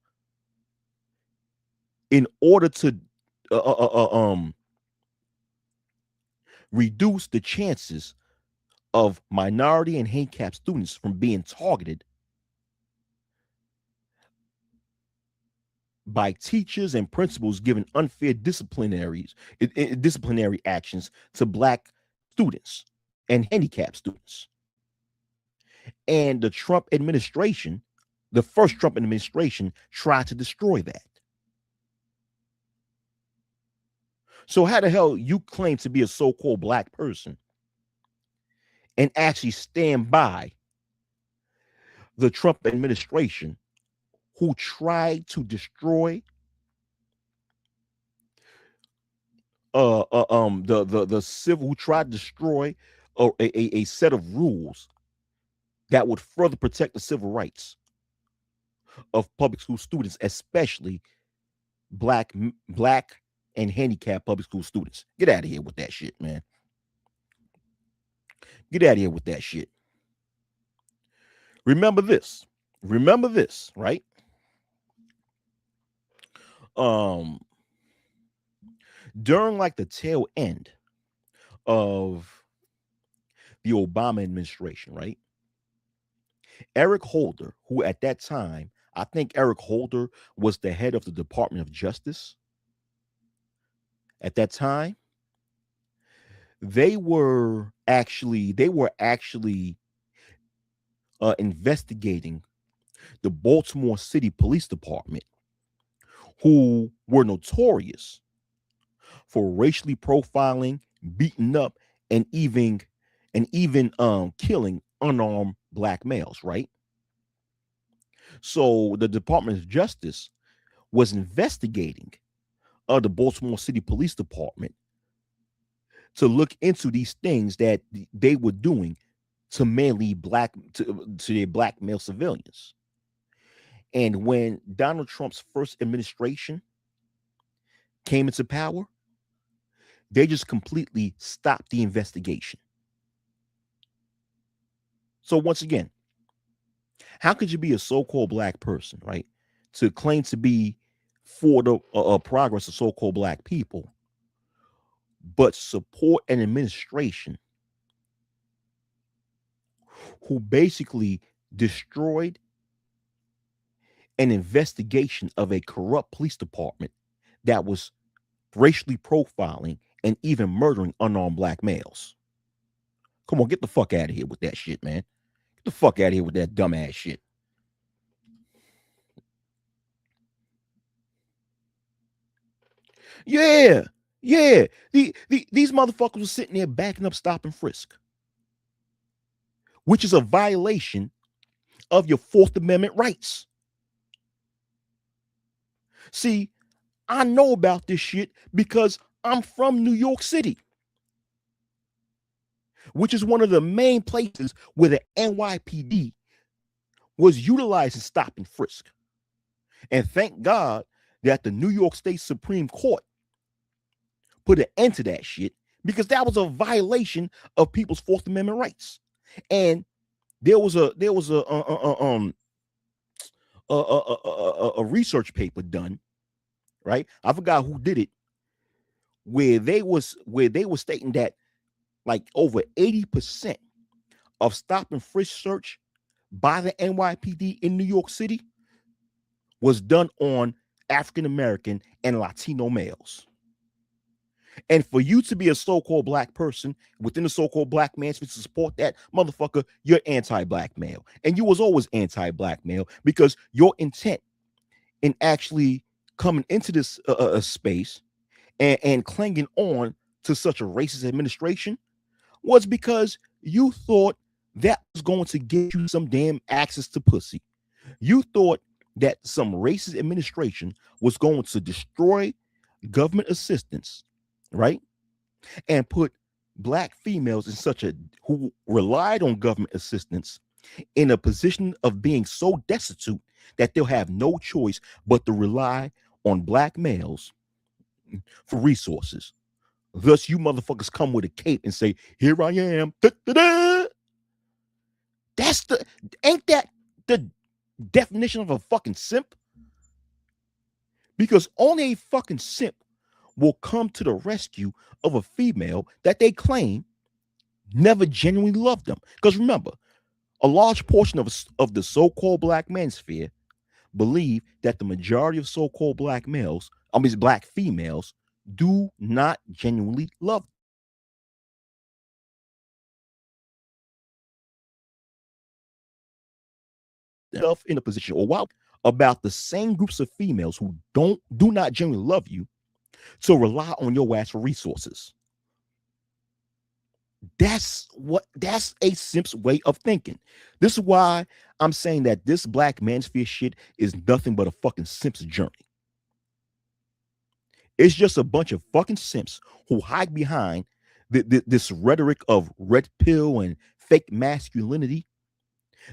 [SPEAKER 1] in order to uh, uh, uh, um, reduce the chances of minority and handicapped students from being targeted by teachers and principals giving unfair disciplinary actions to Black students and handicapped students. And the Trump administration, the first Trump administration, tried to destroy that. So how the hell you claim to be a so-called Black person and actually stand by the Trump administration who tried to destroy the civil, who tried to destroy a set of rules that would further protect the civil rights of public school students, especially black and handicapped public school students. Get out of here with that shit, man. Get out of here with that shit. Remember this. Remember this, right? During like the tail end of the Obama administration, right? Eric Holder, who at that time, I think Eric Holder was the head of the Department of Justice at that time. They were actually investigating the Baltimore City Police Department, who were notorious for racially profiling, beating up, and even killing unarmed Black males, right? So the Department of Justice was investigating the Baltimore City Police Department to look into these things that they were doing to mainly to their Black male civilians. And when Donald Trump's first administration came into power, they just completely stopped the investigation. So once again, how could you be a so-called Black person, right, to claim to be for the progress of so-called Black people, but support an administration who basically destroyed an investigation of a corrupt police department that was racially profiling and even murdering unarmed Black males? Come on, get the fuck out of here with that shit, man. Get the fuck out of here with that dumbass shit. Yeah, yeah. These motherfuckers were sitting there backing up, stop and frisk, which is a violation of your Fourth Amendment rights. See, I know about this shit because I'm from New York City, which is one of the main places where the NYPD was utilizing stop and frisk. And thank God that the New York State Supreme Court put an end to that shit, because that was a violation of people's Fourth Amendment rights. And there was a research paper done, right? I forgot who did it, where they were stating that like over 80% of stop and frisk search by the NYPD in New York City was done on African American and Latino males. And for you to be a so-called black person within the so-called black man to support that motherfucker, you're anti-black male. And you was always anti-black male because your intent in actually coming into this space and clinging on to such a racist administration was because you thought that was going to get you some damn access to pussy. You thought that some racist administration was going to destroy government assistance, right? And put black females in such a who relied on government assistance in a position of being so destitute that they'll have no choice but to rely on black males for resources. Thus, you motherfuckers come with a cape and say, "Here I am." Da-da-da. That's the ain't that the definition of a fucking simp? Because only a fucking simp will come to the rescue of a female that they claim never genuinely loved them. Because remember, a large portion of the so-called black manosphere believe that the majority of so-called black males, I mean black females, do not genuinely love themselves in a position or while about the same groups of females who do not genuinely love you to rely on your ass for resources. That's a simp's way of thinking. This is why I'm saying that this black manosphere shit is nothing but a fucking simp's journey. It's just a bunch of fucking simps who hide behind this rhetoric of red pill and fake masculinity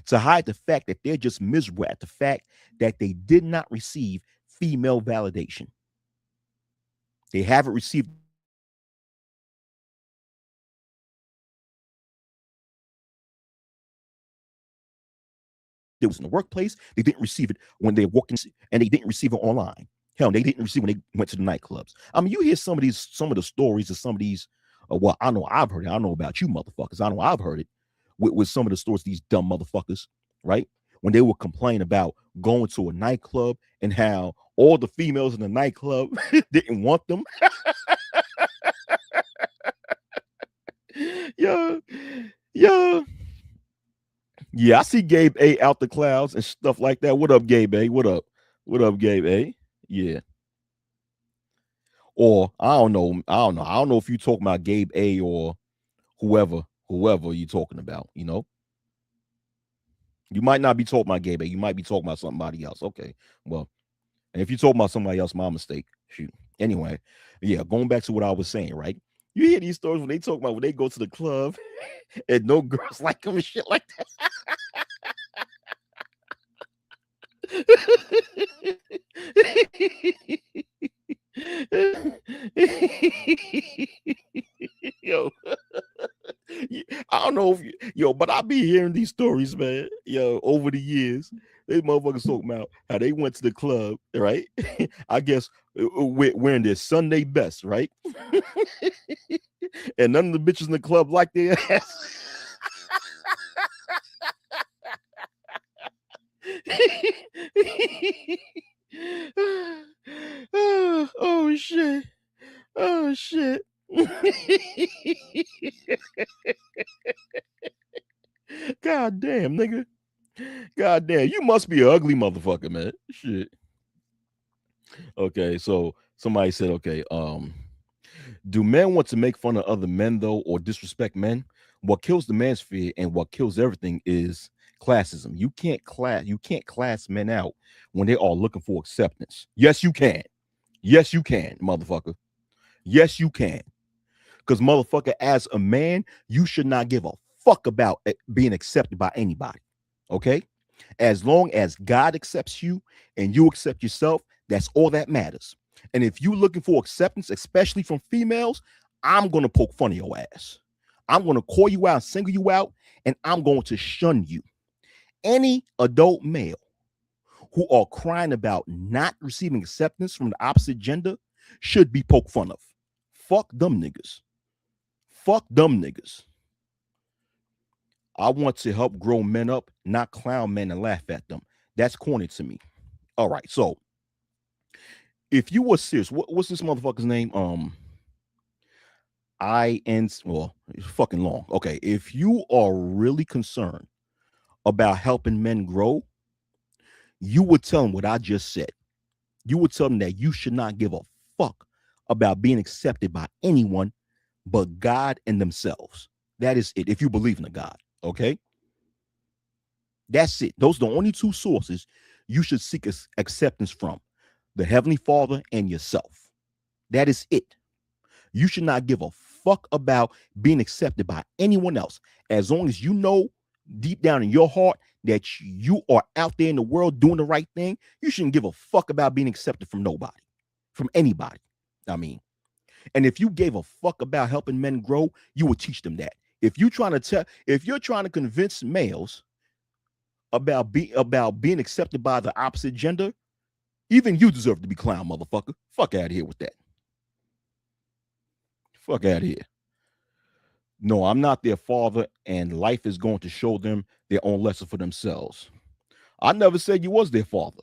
[SPEAKER 1] to hide the fact that they're just miserable at the fact that they did not receive female validation. They haven't received it was in the workplace. They didn't receive it when they walked in, and they didn't receive it online. Hell, they didn't receive it when they went to the nightclubs. I mean, you hear some of the stories of some of these. Well, I know I've heard it. I don't know about you, motherfuckers. I know I've heard it with some of the stories. These dumb motherfuckers, right? When they would complain about going to a nightclub and how all the females in the nightclub didn't want them. Yeah, yeah. Yeah, I see Gabe A out the clouds and stuff like that. What up, Gabe A? What up? What up, Gabe A? Yeah. Or I don't know. I don't know. I don't know if you talking about Gabe A or whoever you talking about, you know. You might not be talking about Gabe A. You might be talking about somebody else. Okay. Well, and if you talking about somebody else, my mistake. Shoot. Anyway, yeah, going back to what I was saying, right? You hear these stories when they talk about when they go to the club and no girls like them and shit like that. Yo, I don't know if but I be hearing these stories, man. Yo, over the years, these motherfuckers talking about how they went to the club, right? I guess wearing their Sunday best, right? And none of the bitches in the club like their ass. Oh shit. Oh shit. God damn, nigga. God damn, you must be an ugly motherfucker, man. Shit. Okay, so somebody said, okay, do men want to make fun of other men though, or disrespect men? What kills the manosphere and what kills everything is classism. You can't class men out when they are looking for acceptance. Yes, you can. Yes, you can, motherfucker. Yes, you can. Because motherfucker, as a man, you should not give a fuck about being accepted by anybody. Okay? As long as God accepts you and you accept yourself, that's all that matters. And if you're looking for acceptance, especially from females, I'm going to poke fun of your ass. I'm going to call you out, single you out, and I'm going to shun you. Any adult male who are crying about not receiving acceptance from the opposite gender should be poked fun of. Fuck them niggas. Fuck them niggas. I want to help grow men up, not clown men and laugh at them. That's corny to me. All right, so if you were serious, what's this motherfucker's name? Well, it's fucking long. Okay, if you are really concerned about helping men grow, you would tell them what I just said. You would tell them that you should not give a fuck about being accepted by anyone but God and themselves. That is it. If you believe in a God, okay? That's it. Those are the only two sources you should seek acceptance from: the Heavenly Father and yourself. That is it. You should not give a fuck about being accepted by anyone else. As long as you know deep down in your heart that you are out there in the world doing the right thing, you shouldn't give a fuck about being accepted from nobody, from anybody. I mean, and if you gave a fuck about helping men grow, you would teach them that. If you're trying to convince males about being accepted by the opposite gender, even you deserve to be clown, motherfucker. Fuck out of here with that. Fuck out of here. No, I'm not their father, and life is going to show them their own lesson for themselves. I never said you was their father.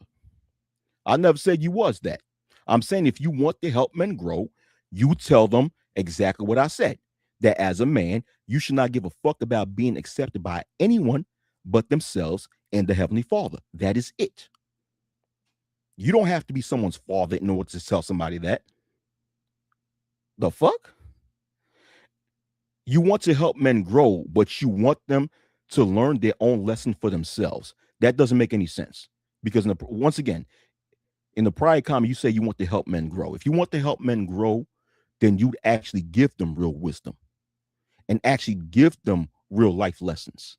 [SPEAKER 1] I never said you was that. I'm saying if you want to help men grow, you tell them exactly what I said. That as a man, you should not give a fuck about being accepted by anyone but themselves and the Heavenly Father. That is it. You don't have to be someone's father in order to tell somebody that. The fuck? You want to help men grow, but you want them to learn their own lesson for themselves. That doesn't make any sense. Because once again, in the prior comment, you say you want to help men grow. If you want to help men grow, then you'd actually give them real wisdom and actually give them real life lessons.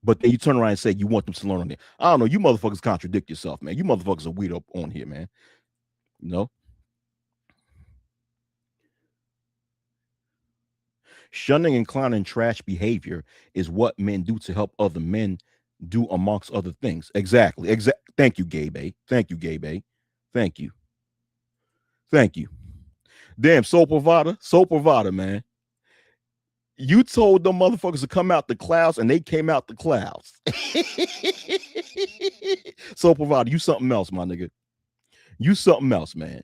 [SPEAKER 1] But then you turn around and say you want them to learn on it. I don't know. You motherfuckers contradict yourself, man. You motherfuckers are weird up on here, man. You know? Shunning and clowning trash behavior is what men do to help other men do amongst other things. Exactly. Thank you, Gabe. Thank you, Gabe. Thank you. Thank you. Damn, soul provider, man. You told them motherfuckers to come out the clouds and they came out the clouds. Soul provider, you something else, my nigga. You something else, man.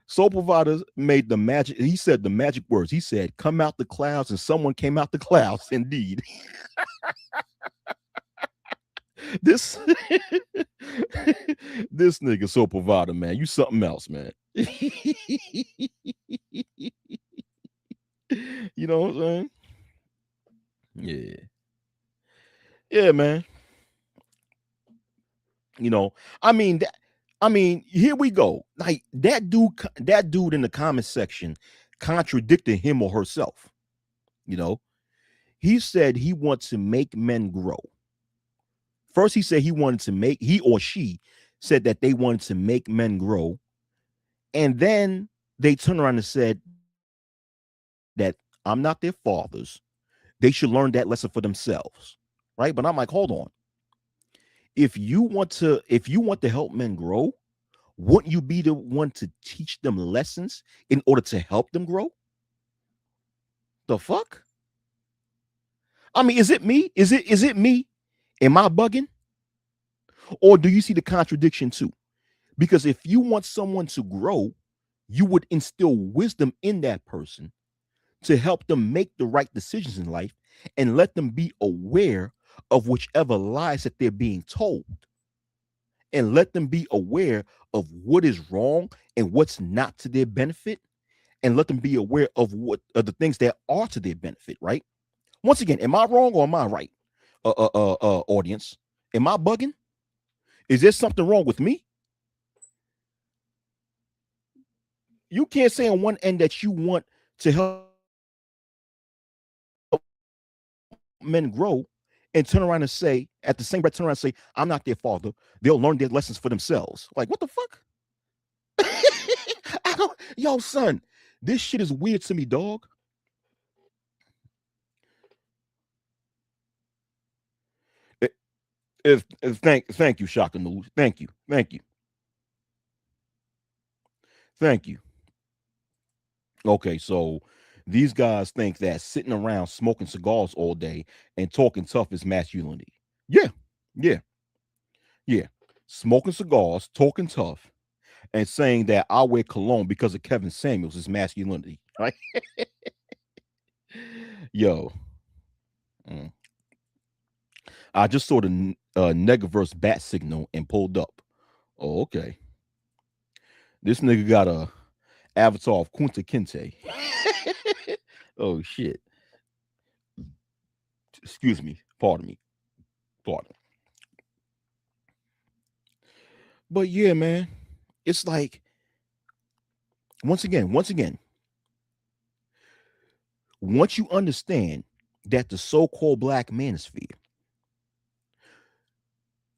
[SPEAKER 1] Soul provider made the magic. He said the magic words. He said, "Come out the clouds," and someone came out the clouds. Indeed, this this nigga soul provider, man. You something else, man. You know what I'm saying? Yeah, yeah, man. You know, I mean that. I mean, here we go. Like that dude in the comment section contradicted him or herself. You know, he said he wants to make men grow. First, he said he or she said that they wanted to make men grow. And then they turned around and said that I'm not their fathers. They should learn that lesson for themselves. Right. But I'm like, hold on. If you want to help men grow, wouldn't you be the one to teach them lessons in order to help them grow? The fuck? I mean, is it me? Is it me? Am I bugging? Or do you see the contradiction too? Because if you want someone to grow, you would instill wisdom in that person to help them make the right decisions in life and let them be aware of whichever lies that they're being told and let them be aware of what is wrong and what's not to their benefit and let them be aware of what are the things that are to their benefit, right? Once again, am I wrong or am I right? Audience, am I bugging? Is there something wrong with me? You can't say on one end that you want to help men grow and turn around and say, at the same breath, turn around and say, I'm not their father. They'll learn their lessons for themselves. Like, what the fuck? Yo, son, this shit is weird to me, dog. Thank you, Shaka News. Thank you. Okay, so these guys think that sitting around smoking cigars all day and talking tough is masculinity. Yeah, yeah, yeah. Smoking cigars, talking tough, and saying that I wear cologne because of Kevin Samuels is masculinity. Right? Yo, mm. I just saw the Negaverse bat signal and pulled up. Oh, okay. This nigga got a avatar of Kunta Kinte. Oh shit. Excuse me. Pardon me. Pardon. But yeah, man, it's like once again, once you understand that the so-called black manosphere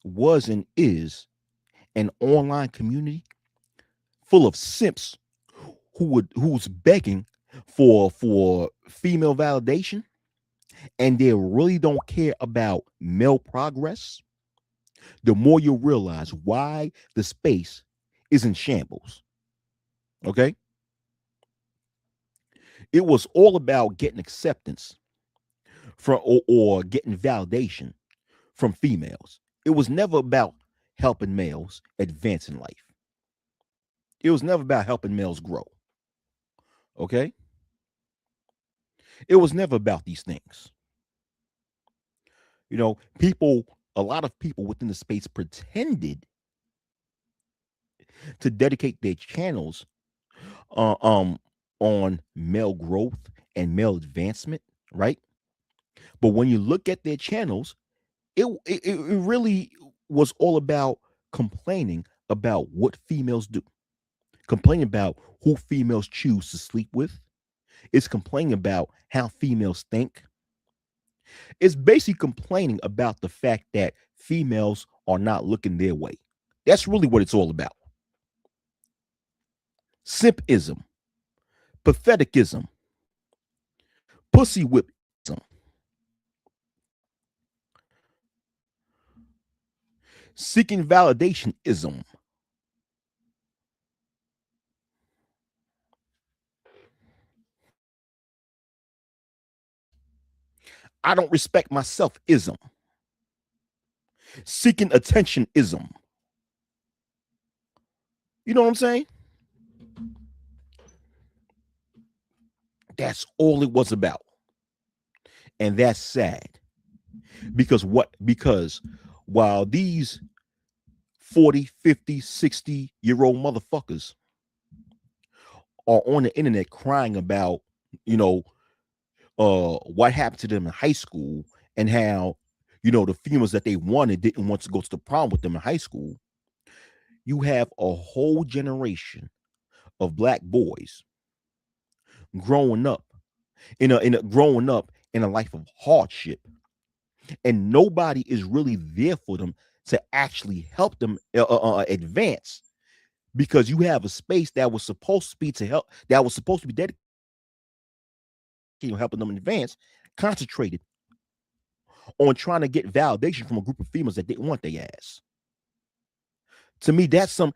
[SPEAKER 1] was and is an online community full of simps who's begging for female validation and they really don't care about male progress, the more you realize why the space is in shambles. Okay? It was all about getting acceptance from or getting validation from females. It was never about helping males advance in life. It was never about helping males grow. Okay? It was never about these things. A lot of people within the space pretended to dedicate their channels uh, um on male growth and male advancement, right? But when you look at their channels, it really was all about complaining about what females do, complaining about who females choose to sleep with. It's complaining about how females think. It's basically complaining about the fact that females are not looking their way. That's really what it's all about. Simpism, patheticism, pussy whipism, seeking validation ism. I don't respect myself ism, seeking attention ism. You know what I'm saying? That's all it was about. And that's sad. Because while these 40, 50, 60-year-old motherfuckers are on the internet crying about, you know, what happened to them in high school and how, the females that they wanted didn't want to go to the prom with them in high school, you have a whole generation of black boys growing up growing up in a life of hardship, and nobody is really there for them to actually help them advance, because you have a space that was supposed to be dedicated to helping them advance, concentrated on trying to get validation from a group of females that didn't want their ass. To me, that's some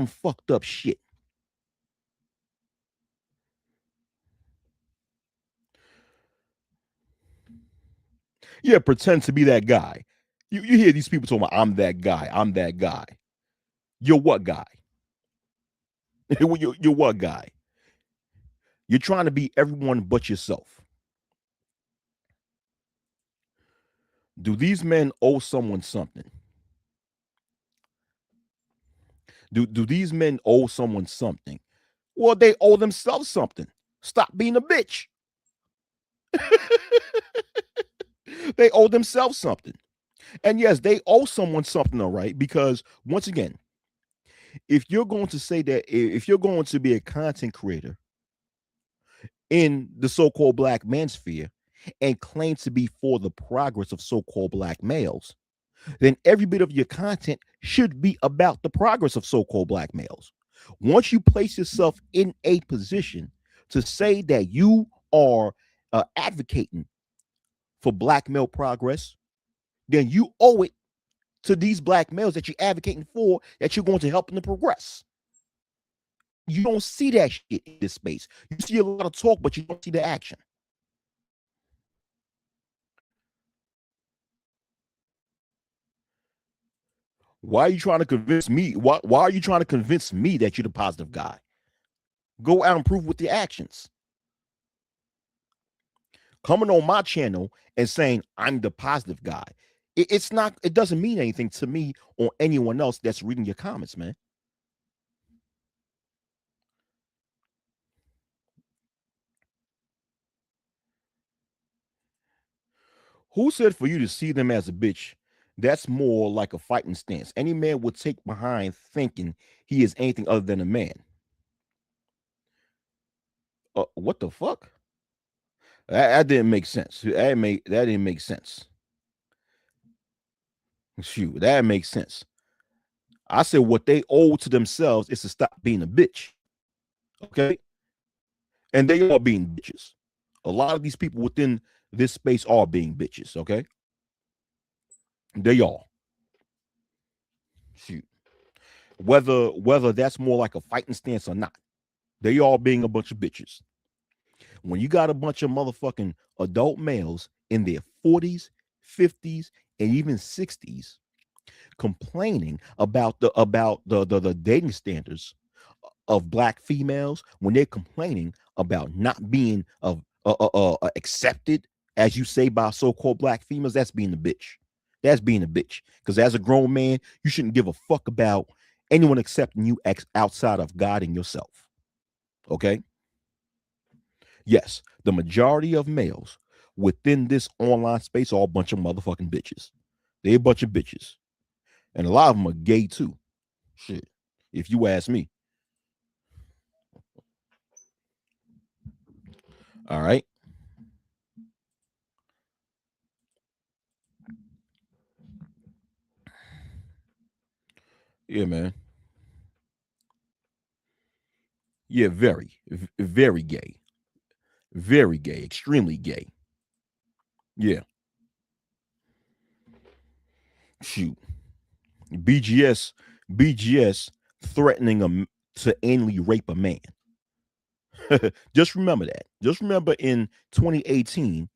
[SPEAKER 1] fucked up shit. Yeah, pretend to be that guy. You hear these people talking about I'm that guy, I'm that guy. You're what guy? you're what guy? You're trying to be everyone but yourself. Do these men owe someone something? Do these men owe someone something? Well, they owe themselves something. Stop being a bitch. They owe themselves something. And yes, they owe someone something, all right? Because once again, if you're going to be a content creator in the so-called black mansphere and claim to be for the progress of so-called black males, then every bit of your content should be about the progress of so-called black males. Once you place yourself in a position to say that you are advocating for black male progress, then you owe it to these black males that you're advocating for, that you're going to help them to progress. You don't see that shit in this space. You see a lot of talk, but you don't see the action. Why are you trying to convince me? Why are you trying to convince me that you're the positive guy? Go out and prove with the actions. Coming on my channel and saying I'm the positive guy, it's not. It doesn't mean anything to me or anyone else that's reading your comments, man. Who said for you to see them as a bitch? That's more like a fighting stance. Any man would take behind thinking he is anything other than a man. What the fuck? That didn't make sense. That didn't make sense. Shoot, that makes sense. I said what they owe to themselves is to stop being a bitch. Okay, and they are being bitches. A lot of these people within this space are being bitches. Okay, they are. Shoot, whether that's more like a fighting stance or not, they are being a bunch of bitches. When you got a bunch of motherfucking adult males in their 40s, 50s, and even 60s complaining about the dating standards of black females, when they're complaining about not being accepted, as you say, by so-called black females, that's being a bitch. That's being a bitch. Because as a grown man, you shouldn't give a fuck about anyone accepting you outside of God and yourself. Okay? Yes, the majority of males within this online space are a bunch of motherfucking bitches. They're a bunch of bitches. And a lot of them are gay too. Shit. If you ask me. All right. Yeah, man. Yeah, very gay. Very gay. Extremely gay. Yeah. Shoot. BGS, BGS threatening to anally rape a man. Just remember that. Just remember in 2018,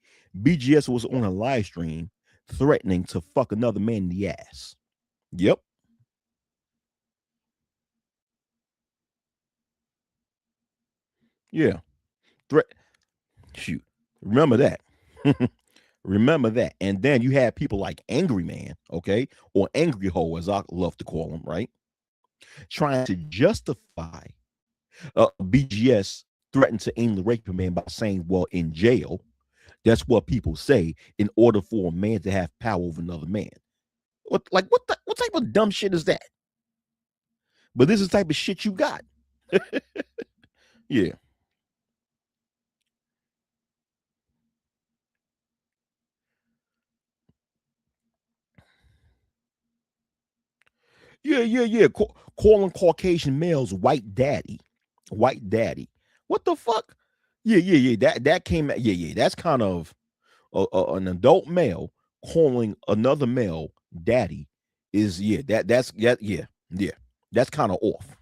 [SPEAKER 1] BGS was on a live stream threatening to fuck another man in the ass. Yep. Yeah. Threat. Shoot. Remember that. Remember that. And then you had people like Angry Man, okay, or Angry Ho, as I love to call him, right, trying to justify BGS threatened to anally rape a man by saying, well, in jail, that's what people say in order for a man to have power over another man. What type of dumb shit is that? But this is the type of shit you got. Yeah. Yeah. Calling Caucasian males white daddy. White daddy. What the fuck? Yeah. That came at, yeah. That's kind of an adult male calling another male daddy is, yeah, yeah. That's kind of off.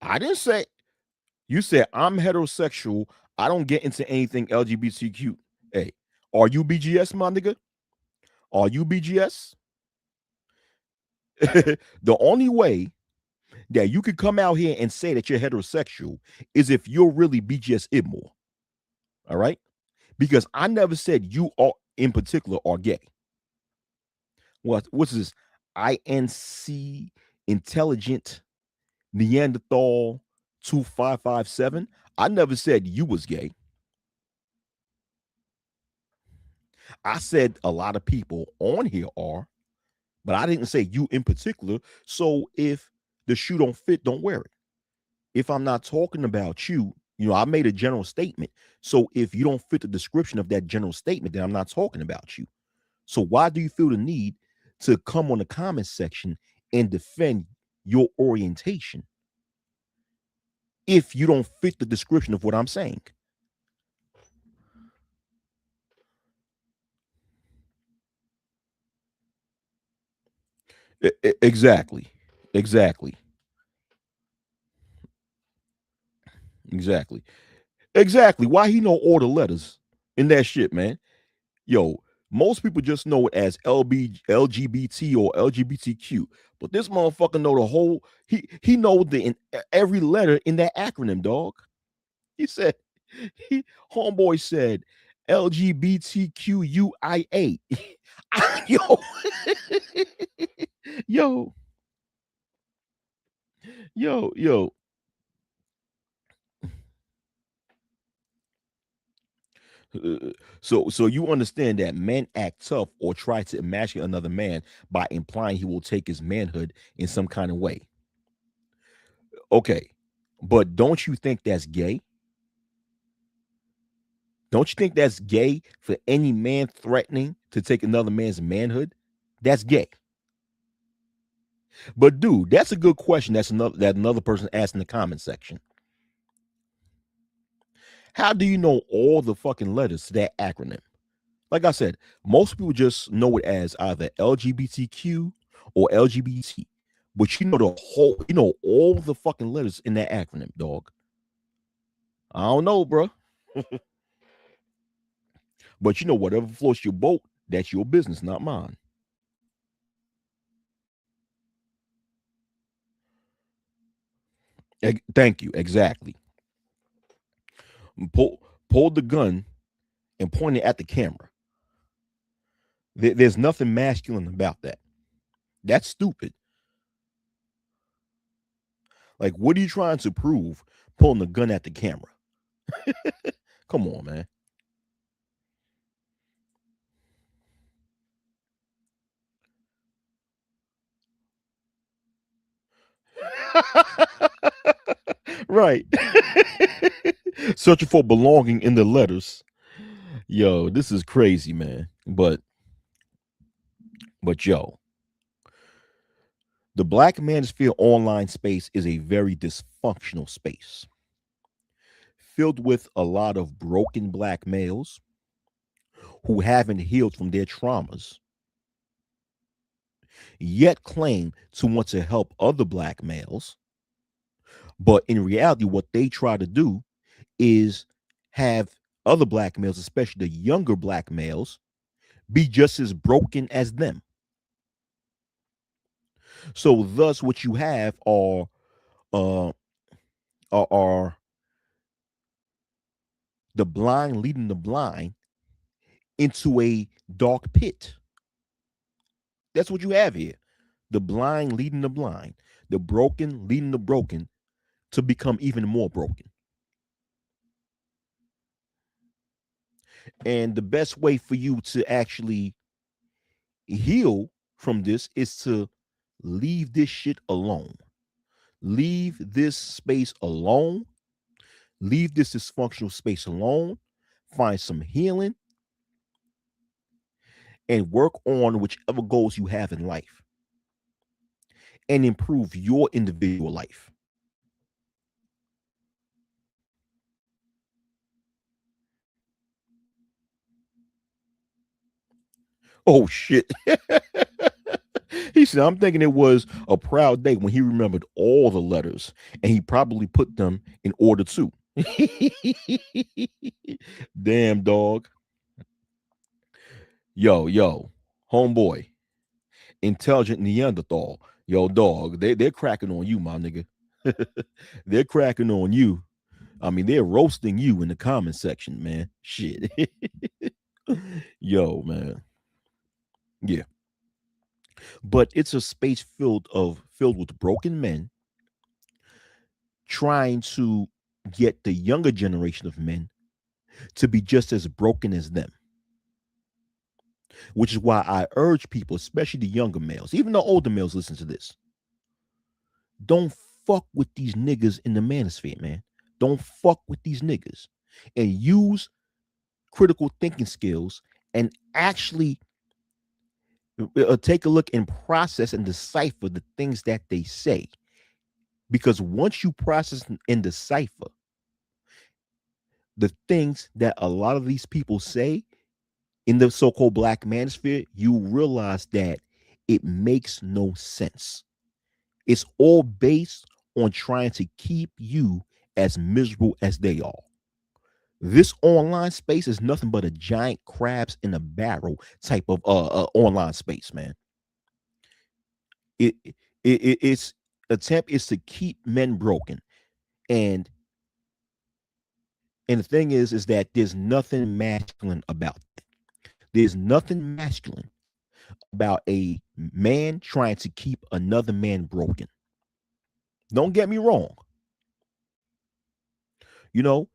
[SPEAKER 1] I didn't say, you said I'm heterosexual. I don't get into anything LGBTQ. Hey, are you BGS, my nigga? Are you BGS? The only way that you could come out here and say that you're heterosexual is if you're really BGS Ibmore. All right? Because I never said you are in particular are gay. What's this? INC intelligent Neanderthal 2557. I never said you was gay. I said a lot of people on here are, but I didn't say you in particular. So if the shoe don't fit, don't wear it. If I'm not talking about you, I made a general statement. So if you don't fit the description of that general statement, then I'm not talking about you. So why do you feel the need to come on the comment section and defend your orientation if you don't fit the description of what I'm saying? Exactly. Exactly. Exactly. Exactly. Why he know all the letters in that shit, man? Yo, most people just know it as LGBT or LGBTQ, but this motherfucker know the whole. He know every letter in that acronym, dog. He said he homeboy said LGBTQUIA. Yo, yo, yo. So you understand that men act tough or try to emasculate another man by implying he will take his manhood in some kind of way. Okay, but don't you think that's gay? Don't you think that's gay for any man threatening to take another man's manhood? That's gay. But dude, that's a good question. That another person asked in the comment section. How do you know all the fucking letters to that acronym? Like I said, most people just know it as either LGBTQ or LGBT. But you know all the fucking letters in that acronym, dog. I don't know, bro. But whatever floats your boat, that's your business, not mine. Thank you. Exactly. Pull the gun and point it at the camera. There's nothing masculine about that. That's stupid. Like, what are you trying to prove pulling the gun at the camera? Come on, man. Right. Searching for belonging in the letters. Yo, this is crazy, man. But yo, the Black Manosphere online space is a very dysfunctional space, filled with a lot of broken black males who haven't healed from their traumas, yet claim to want to help other black males. But in reality, what they try to do is have other black males, especially the younger black males, be just as broken as them. So thus what you have uh are the blind leading the blind into a dark pit. That's what you have here. The blind leading the blind, the broken leading the broken to become even more broken. And the best way for you to actually heal from this is to leave this shit alone. Leave this space alone. Leave this dysfunctional space alone. Find some healing and work on whichever goals you have in life and improve your individual life. Oh shit. He said, I'm thinking it was a proud day when he remembered all the letters and he probably put them in order too. Damn dog. Yo, homeboy, intelligent Neanderthal. Yo, dog, they're cracking on you, my nigga. They're cracking on you. I mean, they're roasting you in the comment section, man. Shit. Yo, man. Yeah. But it's a space filled with broken men trying to get the younger generation of men to be just as broken as them. Which is why I urge people, especially the younger males, even the older males, listen to this. Don't fuck with these niggas in the manosphere, man. Don't fuck with these niggas. And use critical thinking skills and actually take a look and process and decipher the things that they say. Because once you process and decipher the things that a lot of these people say in the so-called black manosphere, you realize that It makes no sense. It's all based on trying to keep you as miserable as they are. This online space is nothing but a giant crabs in a barrel type of online space, man. Its attempt is to keep men broken, and the thing is that there's nothing masculine about it. There's nothing masculine about a man trying to keep another man broken. Don't get me wrong. You know,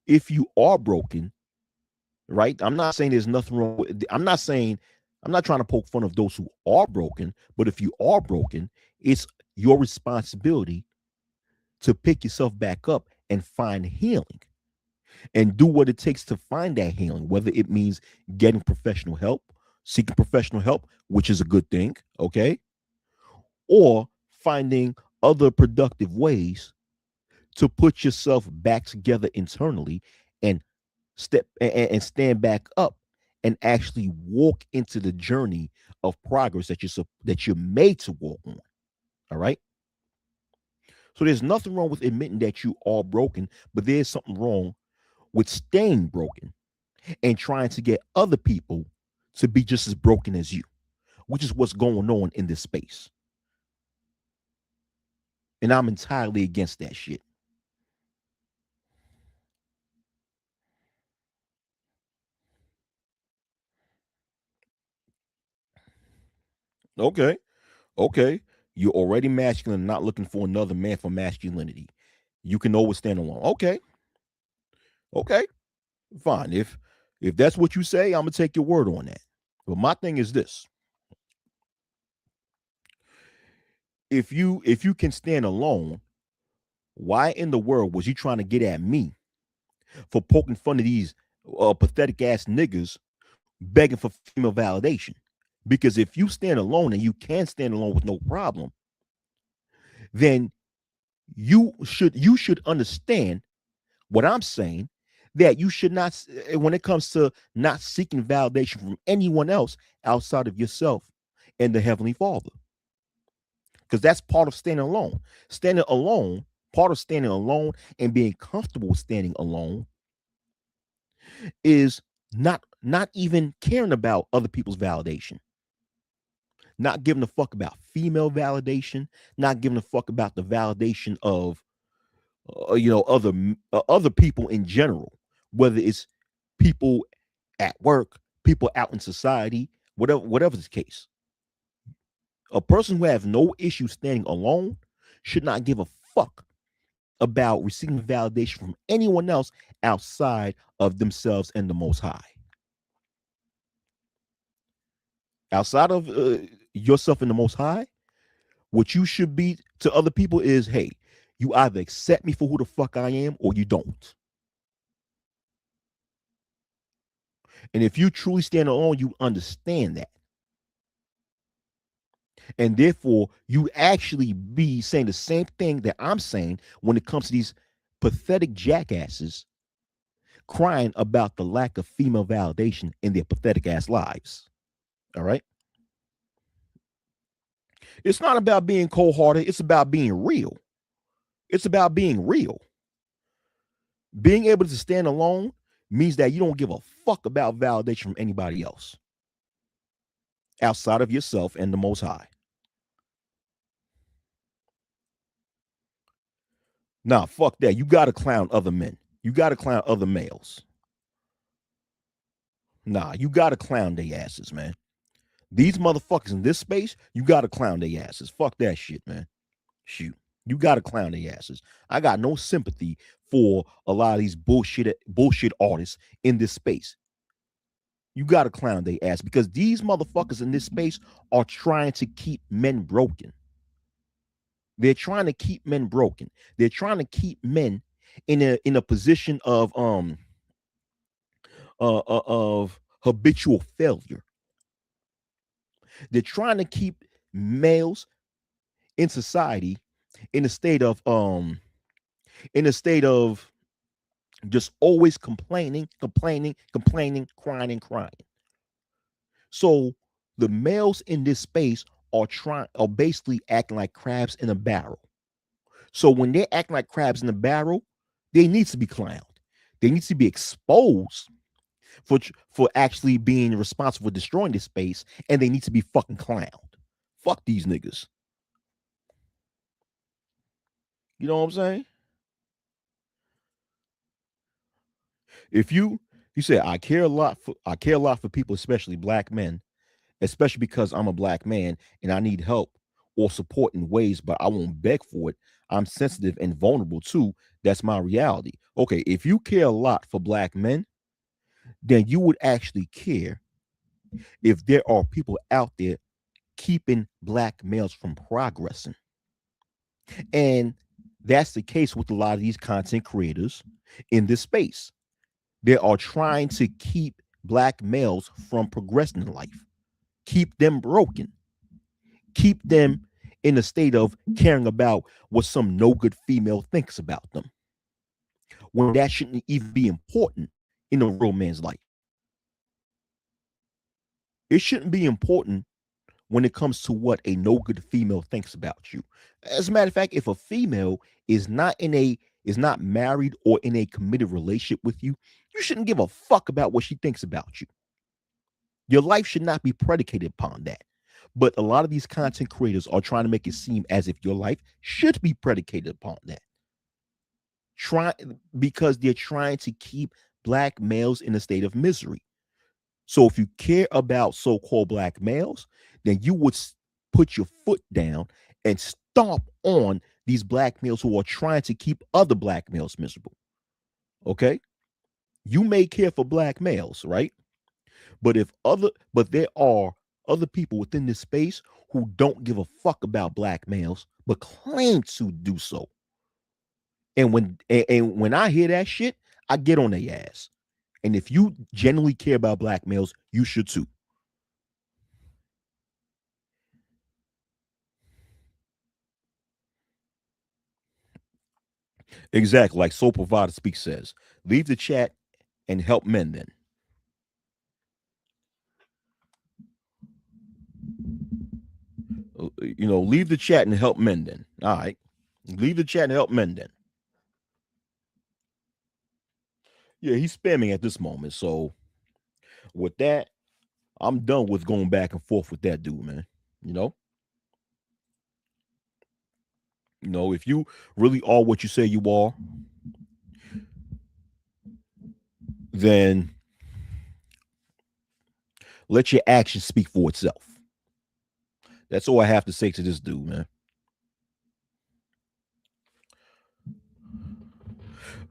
[SPEAKER 1] if you are broken, right? I'm not saying there's nothing wrong with, I'm not saying, I'm not trying to poke fun of those who are broken, but if you are broken, it's your responsibility to pick yourself back up and find healing and do what it takes to find that healing, whether it means getting professional help, seeking professional help, which is a good thing, okay? Or finding other productive ways to put yourself back together internally and and stand back up and actually walk into the journey of progress that you're made to walk on. All right. So there's nothing wrong with admitting that you are broken, but there's something wrong with staying broken and trying to get other people to be just as broken as you, which is what's going on in this space. And I'm entirely against that shit. Okay. Okay. You're already masculine, not looking for another man for masculinity. You can always stand alone. Okay. Okay. Fine. If that's what you say, I'm gonna take your word on that. But my thing is this: if you can stand alone, why in the world was you trying to get at me for poking fun of these pathetic ass niggas begging for female validation? Because if you stand alone and you can stand alone with no problem, then you should understand what I'm saying, that you should not, when it comes to not seeking validation from anyone else outside of yourself and the Heavenly Father, because that's part of standing alone. Standing alone, part of standing alone and being comfortable standing alone is not even caring about other people's validation, not giving a fuck about female validation, not giving a fuck about the validation of other people in general, whether it's people at work, people out in society, whatever the case. A person who has no issue standing alone should not give a fuck about receiving validation from anyone else outside of themselves and the Most High. Outside of yourself and the Most High, what you should be to other people is, hey, you either accept me for who the fuck I am or you don't. And if you truly stand alone, you understand that. And therefore, you actually be saying the same thing that I'm saying when it comes to these pathetic jackasses crying about the lack of female validation in their pathetic ass lives. All right. It's not about being cold hearted. It's about being real. It's about being real. Being able to stand alone means that you don't give a fuck about validation from anybody else outside of yourself and the Most High. Nah, fuck that. You got to clown other men. You got to clown other males. Nah, you got to clown their asses, man. These motherfuckers in this space, you got to clown their asses. Fuck that shit, man. Shoot. You got to clown their asses. I got no sympathy for a lot of these bullshit artists in this space. You got to clown their ass because these motherfuckers in this space are trying to keep men broken. They're trying to keep men broken. They're trying to keep men in a position of habitual failure. They're trying to keep males in society in a state of just always complaining, crying and crying. So the males in this space are basically acting like crabs in a barrel. So when they're acting like crabs in a barrel, they need to be clowned. They need to be exposed for actually being responsible for destroying this space, and they need to be fucking clowned. Fuck these niggas. You know what I'm saying? If you say I care a lot for people, especially black men, especially because I'm a black man and I need help or support in ways, but I won't beg for it. I'm sensitive and vulnerable too. That's my reality. Okay, if you care a lot for black men, then you would actually care if there are people out there keeping black males from progressing. And that's the case with a lot of these content creators in this space. They are trying to keep black males from progressing in life, keep them broken, keep them in a state of caring about what some no good female thinks about them, when that shouldn't even be important in a real man's life. It shouldn't be important when it comes to what a no good female thinks about you. As a matter of fact, if a female is not married or in a committed relationship with you, you shouldn't give a fuck about what she thinks about you. Your life should not be predicated upon that. But a lot of these content creators are trying to make it seem as if your life should be predicated upon that. Try Because they're trying to keep black males in a state of misery. So if you care about so-called black males, then you would put your foot down and stomp on these black males who are trying to keep other black males miserable. Okay? You may care for black males, right? But there are other people within this space who don't give a fuck about black males but claim to do so. And when I hear that shit, I get on their ass. And if you genuinely care about black males, you should too. Exactly. Like Soul Provider Speak says, leave the chat and help men then. Leave the chat and help men then. All right. Leave the chat and help men then. Yeah, he's spamming at this moment. So with that, I'm done with going back and forth with that dude, man. You know? If you really are what you say you are, then let your actions speak for itself. That's all I have to say to this dude, man.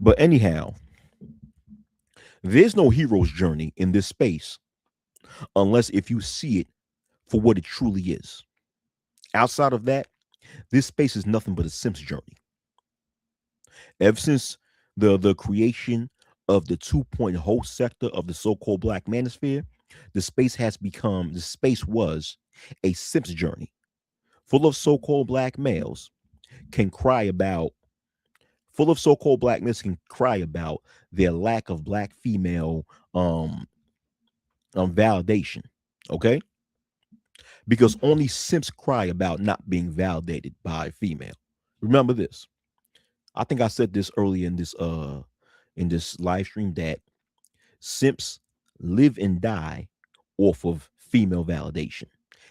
[SPEAKER 1] But anyhow, there's no hero's journey in this space unless if you see it for what it truly is. Outside of that, this space is nothing but a Simp's journey. Ever since the creation of the 2 point host sector of the so-called Black Manosphere, the space was a Simp's journey, full of so-called black males can cry about, full of so-called black males can cry about their lack of black female validation. Okay, because only simps cry about not being validated by a female. Remember this. I think I said this earlier in this live stream that simps live and die off of female validation.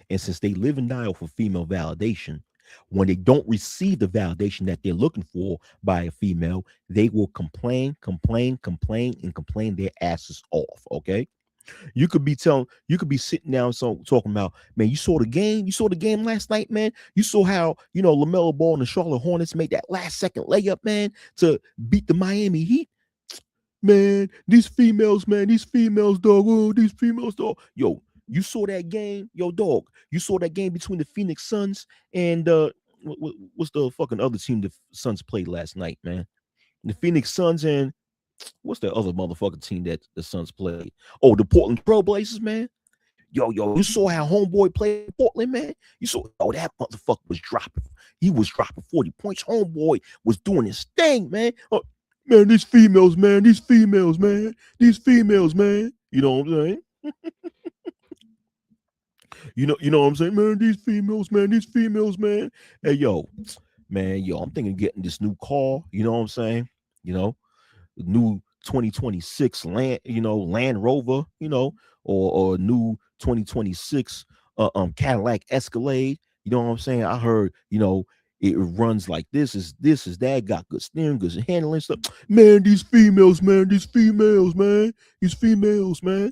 [SPEAKER 1] And since they live and die off of female validation, when they don't receive the validation that they're looking for by a female, they will complain, complain, complain, and complain their asses off. Okay. You could be sitting down talking about, man, you saw the game last night, man. You saw how, LaMelo Ball and the Charlotte Hornets made that last second layup, man, to beat the Miami Heat. Man, these females, dog. Oh, these females, dog. Yo, you saw that game, yo, dog. You saw that game between the Phoenix Suns and what's the fucking other team the Suns played last night, man? The Phoenix Suns and what's the other motherfucking team that the Suns played? Oh, the Portland Trailblazers, man. Yo, you saw how homeboy played Portland, man. You saw, that motherfucker was dropping. He was dropping 40 points. Homeboy was doing his thing, man. Oh, man, these females, man. These females, man. These females, man. You know what I'm saying? You know what I'm saying, man. These females, man. These females, man. Hey, yo, man, yo, I'm thinking of getting this new car. You know what I'm saying? You know, new 2026 Land Rover, or new 2026 Cadillac Escalade. You know what I'm saying? I heard, it runs like this is that, got good steering, good handling stuff. Man, these females, man, these females, man, these females, man.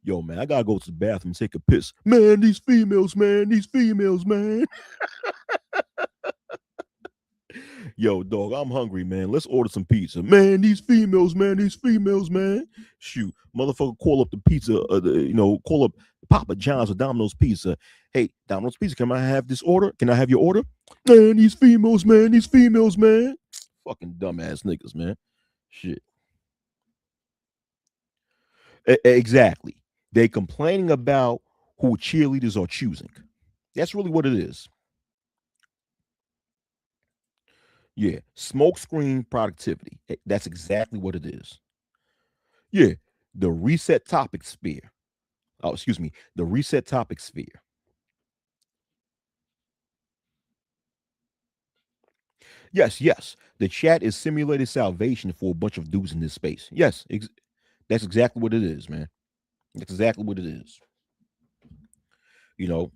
[SPEAKER 1] Yo, man, I gotta go to the bathroom and take a piss. Man, these females, man, these females, man. Yo, dog, I'm hungry, man. Let's order some pizza. Man, these females, man, these females, man. Shoot, motherfucker, call up the pizza, call up Papa John's or Domino's Pizza. Hey, Domino's Pizza, can I have this order? Can I have your order? Man, these females, man, these females, man. Fucking dumbass niggas, man. Shit. Exactly. They complaining about who cheerleaders are choosing. That's really what it is. Yeah, smokescreen productivity. That's exactly what it is. Yeah, the reset topic sphere. Oh, excuse me, the reset topic sphere. Yes, yes. The chat is simulated salvation for a bunch of dudes in this space. Yes, that's exactly what it is, man. That's exactly what it is. You know.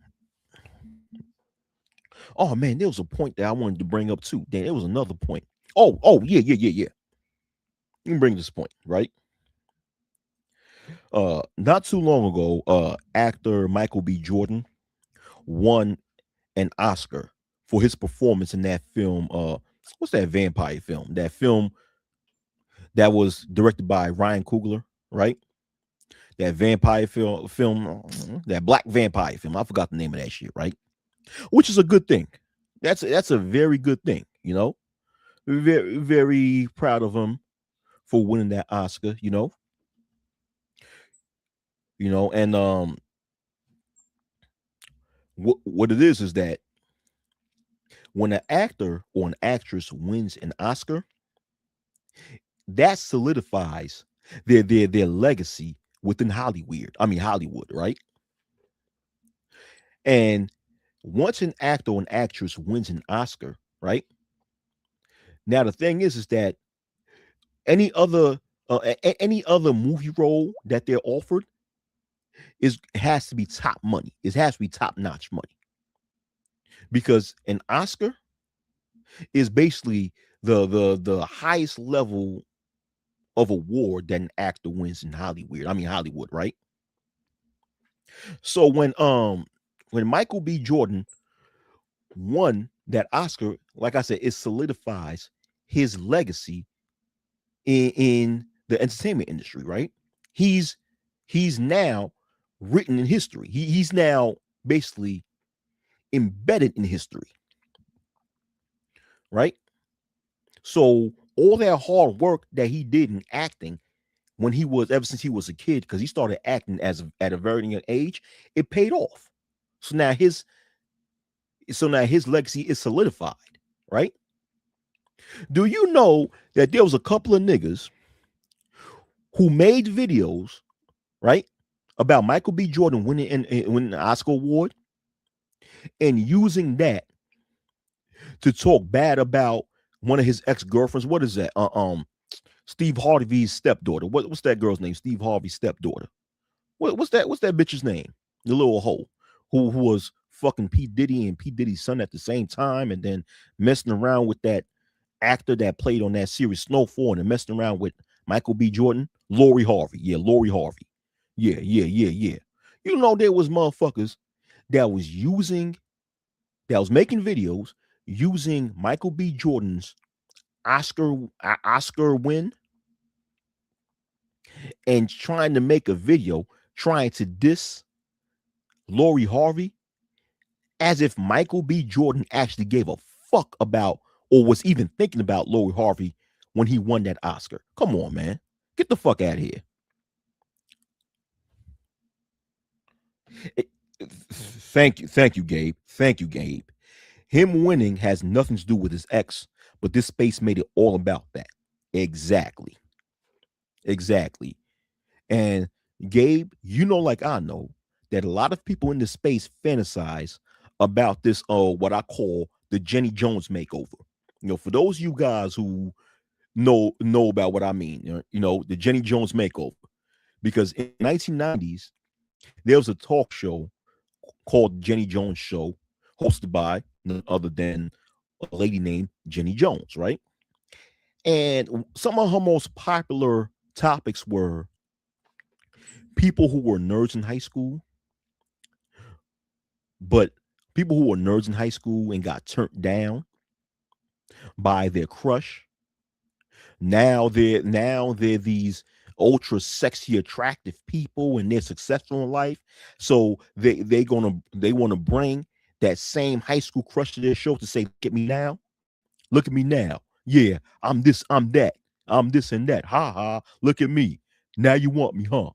[SPEAKER 1] Oh man, there was a point that I wanted to bring up too. Then there was another point. Oh, yeah, yeah, yeah, yeah. You can bring this point, right? Not too long ago, actor Michael B. Jordan won an Oscar for his performance in that film. What's that vampire film? That film that was directed by Ryan Coogler, right? That vampire film, that black vampire film. I forgot the name of that shit, right? Which is a good thing. That's a very good thing, Very very proud of him for winning that Oscar, and what it is that when an actor or an actress wins an Oscar, that solidifies their legacy within Hollywood. I mean Hollywood, right? And once an actor or an actress wins an Oscar, right? Now the thing is that any other any other movie role that they're offered is has to be top money. It has to be top notch money because an Oscar is basically the highest level of award that an actor wins in Hollywood. I mean Hollywood, right? So when Michael B. Jordan won that Oscar, like I said, it solidifies his legacy in the entertainment industry, right? He's he's now written in history. He's now basically embedded in history, right? So all that hard work that he did in acting when he was ever since he was a kid, because he started acting at a very young age, it paid off. So now his legacy is solidified, right? Do you know that there was a couple of niggas who made videos, right, about Michael B. Jordan winning the Oscar award and using that to talk bad about one of his ex girlfriends? What is that? Steve Harvey's stepdaughter. What's that girl's name? Steve Harvey's stepdaughter. What's that? What's that bitch's name? The little hoe who was fucking P Diddy and P Diddy's son at the same time, and then messing around with that actor that played on that series Snowfall and messing around with Michael B. Jordan. Lori Harvey. Yeah, Lori Harvey. Yeah, yeah, yeah, yeah. There was motherfuckers that was using that was making videos using Michael B. Jordan's Oscar win and trying to make a video trying to diss Lori Harvey as if Michael B. Jordan actually gave a fuck about or was even thinking about Lori Harvey when he won that Oscar. Come on, man. Get the fuck out of here. It- thank you, Gabe. Thank you, Gabe. Him winning has nothing to do with his ex, but this space made it all about that. Exactly. Exactly. And Gabe, like I know that a lot of people in this space fantasize about this what I call the Jenny Jones makeover. For those of you guys who know about what I mean, the Jenny Jones makeover. Because in the 1990s, there was a talk show called Jenny Jones Show, hosted by none other than a lady named Jenny Jones, right? And some of her most popular topics were people who were nerds in high school, but people who were nerds in high school and got turned down by their crush. Now they're these ultra sexy attractive people and they're successful in life. So they want to bring that same high school crush to their show to say, look at me now. Look at me now. Yeah, I'm this, I'm that. I'm this and that. Ha ha. Look at me. Now you want me, huh?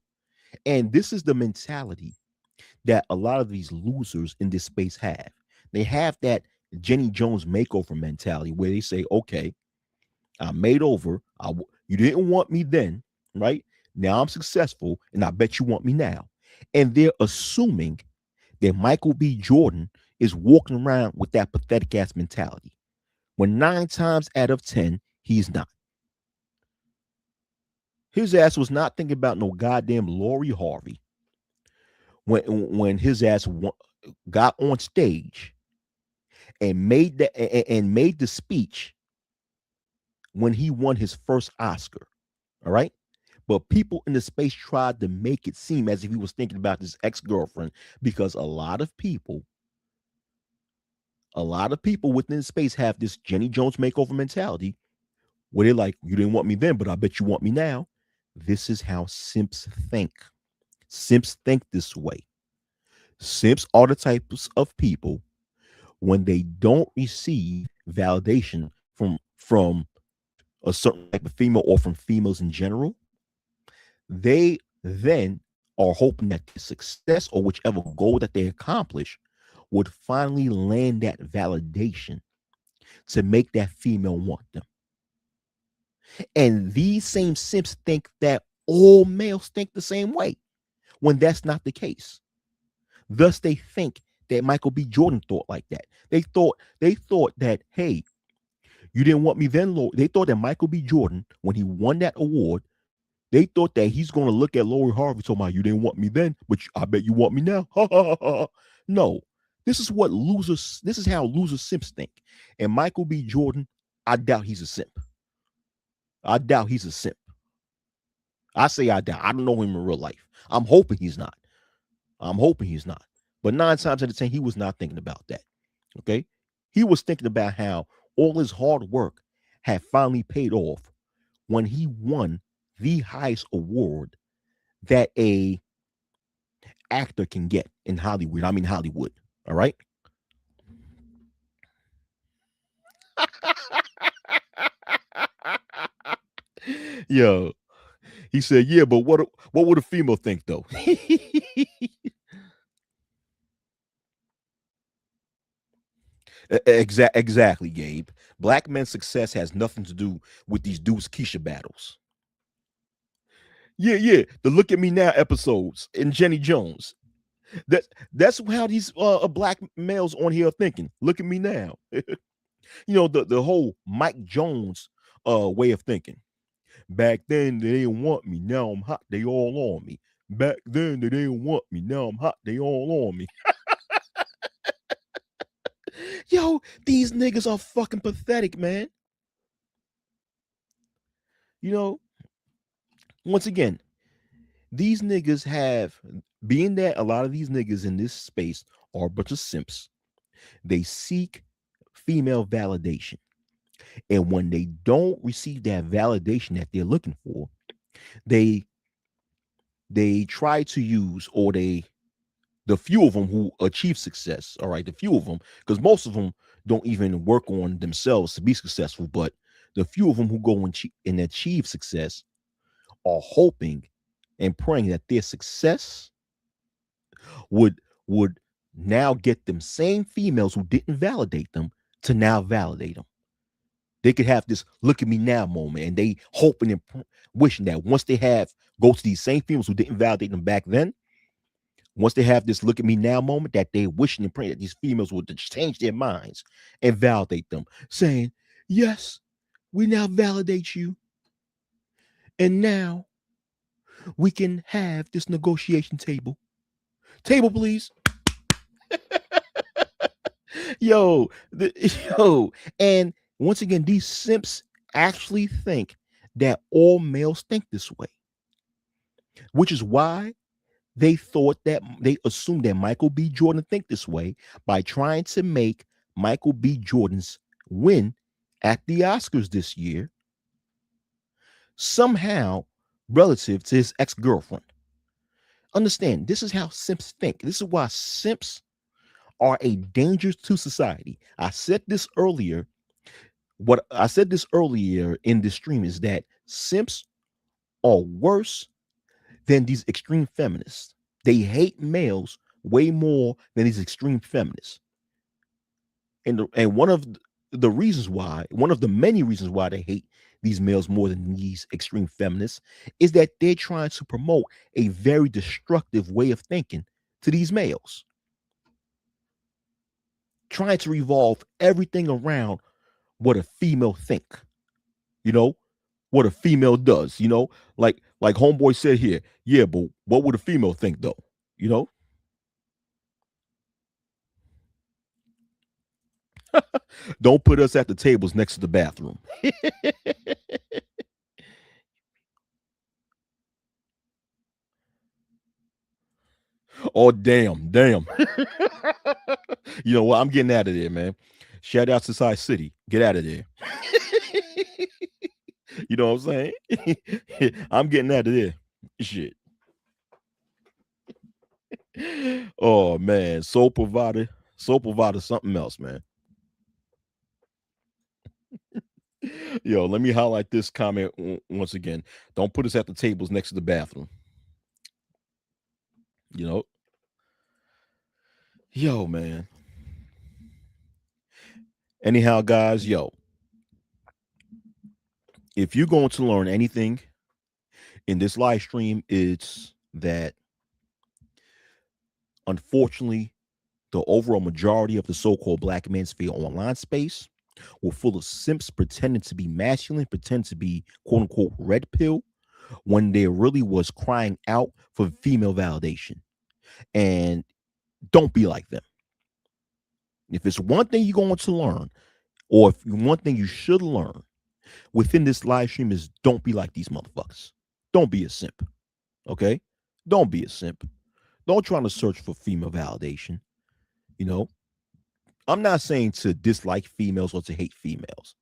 [SPEAKER 1] And this is the mentality that a lot of these losers in this space have. They have that Jenny Jones makeover mentality where they say, okay, I made over. You didn't want me then, right? Now I'm successful, and I bet you want me now. And they're assuming that Michael B. Jordan is walking around with that pathetic ass mentality. When 9 times out of 10, he's not. His ass was not thinking about no goddamn Lori Harvey when his ass got on stage and made the speech when he won his first Oscar. All right. But people in the space tried to make it seem as if he was thinking about his ex-girlfriend because a lot of people within space have this Jenny Jones makeover mentality where they're like, you didn't want me then, but I bet you want me now. This is how simps think. Simps think this way. Simps are the types of people when they don't receive validation from a certain type of female or from females in general, they then are hoping that the success or whichever goal that they accomplish would finally land that validation to make that female want them. And these same simps think that all males think the same way when that's not the case. Thus, they think that Michael B. Jordan thought like that. They thought that, hey, you didn't want me then, Lord. They thought that Michael B. Jordan, when he won that award, they thought that he's going to look at Lori Harvey talking about you didn't want me then, but I bet you want me now. No, this is how loser simps think. And Michael B. Jordan, I doubt he's a simp. I doubt he's a simp. I say I doubt. I don't know him in real life. I'm hoping he's not. I'm hoping he's not. But 9 times out of 10, he was not thinking about that. Okay. He was thinking about how all his hard work had finally paid off when he won the highest award that a actor can get in Hollywood. I mean Hollywood. All right. Yo, he said, yeah, but what would a female think though? Exactly, Gabe. Black men's success has nothing to do with these Deuce Keisha battles. Yeah. The Look at Me Now episodes in Jenny Jones. That's how these black males on here are thinking. Look at me now. The whole Mike Jones way of thinking. Back then they didn't want me. Now I'm hot. They all on me. Back then they didn't want me. Now I'm hot. They all on me. Yo, these niggas are fucking pathetic, man. You know, once again, these niggas have, being that a lot of these niggas in this space are a bunch of simps, they seek female validation. And when they don't receive that validation that they're looking for, they try to use, or the few of them who achieve success, all right, the few of them, because most of them don't even work on themselves to be successful, but the few of them who go and achieve success are hoping and praying that their success would now get them same females who didn't validate them to now validate them. They could have this look at me now moment, and they hoping and wishing that once they have go to these same females who didn't validate them back then, Once they have this look at me now moment, that they wishing and praying that these females would just change their minds and validate them, saying, yes, we now validate you. And now we can have this negotiation table. Table, please. Yo, yo. And once again, these simps actually think that all males think this way, which is why they assumed that Michael B. Jordan think this way by trying to make Michael B. Jordan's win at the Oscars this year somehow relative to his ex-girlfriend. Understand, this is how simps think. This is why simps are a danger to society. I said this earlier. What I said this earlier in this stream is that simps are worse than these extreme feminists. They hate males way more than these extreme feminists. And one of the reasons why, one of the many reasons why they hate these males more than these extreme feminists is that they're trying to promote a very destructive way of thinking to these males, trying to revolve everything around what a female think, you know, what a female does, like homeboy said here, yeah, but what would a female think though, you know? Don't put us at the tables next to the bathroom. Oh, damn. You know what? I'm getting out of there, man. Shout out to Side City. Get out of there. You know what I'm saying? I'm getting out of there. Shit. Oh man, soul provider, something else, man. Yo, let me highlight this comment once again. Don't put us at the tables next to the bathroom. You know, yo, man. Anyhow, guys, yo, if you're going to learn anything in this live stream, it's that unfortunately, the overall majority of the so-called black manosphere online space were full of simps pretending to be masculine, pretending to be quote unquote red pill, when there really was crying out for female validation. And don't be like them. If it's one thing you're going to learn, or if one thing you should learn within this live stream is don't be like these motherfuckers. Don't be a simp. Okay? Don't be a simp. Don't try to search for female validation. You know, I'm not saying to dislike females or to hate females,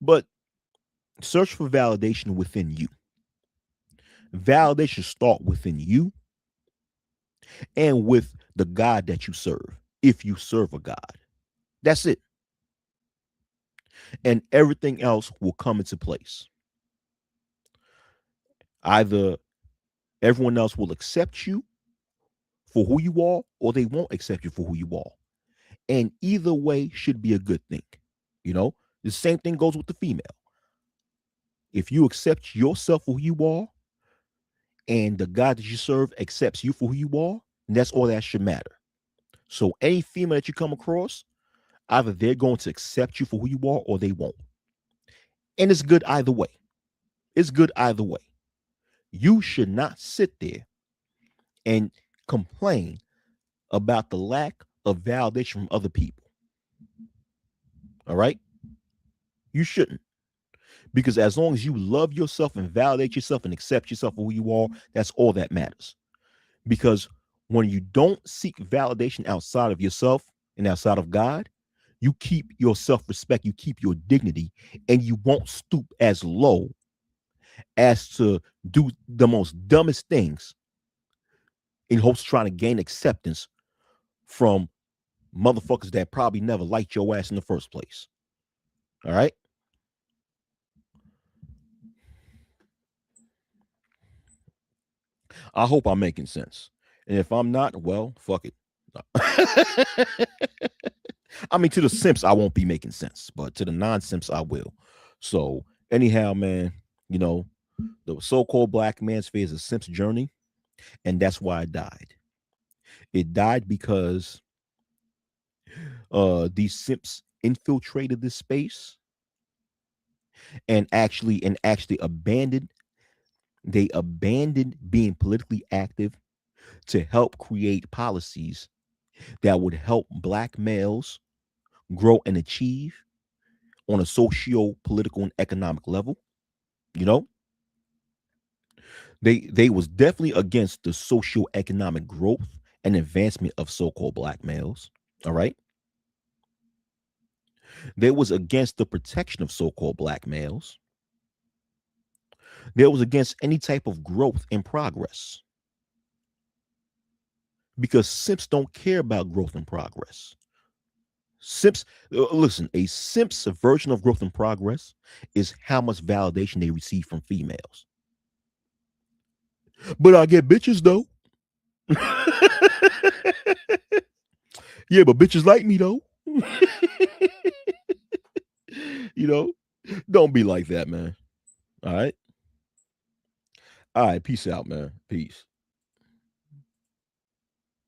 [SPEAKER 1] but search for validation within you. Validation start within you and with the God that you serve, if you serve a God. That's it. And everything else will come into place. Either everyone else will accept you for who you are, or they won't accept you for who you are. And either way should be a good thing. You know, the same thing goes with the female. If you accept yourself for who you are, and the God that you serve accepts you for who you are, and that's all that should matter. So any female that you come across, either they're going to accept you for who you are or they won't. And it's good either way. It's good either way. You should not sit there and complain about the lack of validation from other people. All right? You shouldn't. Because as long as you love yourself and validate yourself and accept yourself for who you are, that's all that matters. Because when you don't seek validation outside of yourself and outside of God, you keep your self-respect, you keep your dignity, and you won't stoop as low as to do the most dumbest things in hopes of trying to gain acceptance from motherfuckers that probably never liked your ass in the first place. All right? I hope I'm making sense. And if I'm not, well, fuck it. I mean, to the simps, I won't be making sense, but to the non-simps, I will. So, anyhow, man, you know, the so-called black man's phase is a simp's journey, and that's why I died. It died because these simps infiltrated this space and actually abandoned being politically active to help create policies that would help black males grow and achieve on a socio political and economic level. You know, they was definitely against the socio-economic growth and advancement of so-called black males. All right. They was against the protection of so-called black males. They was against any type of growth and progress because simps don't care about growth and progress. Simps, listen, a simp's version of growth and progress is how much validation they receive from females. But I get bitches though. Yeah, but bitches like me though. you know, don't be like that, man. All right. All right. Peace out, man. Peace.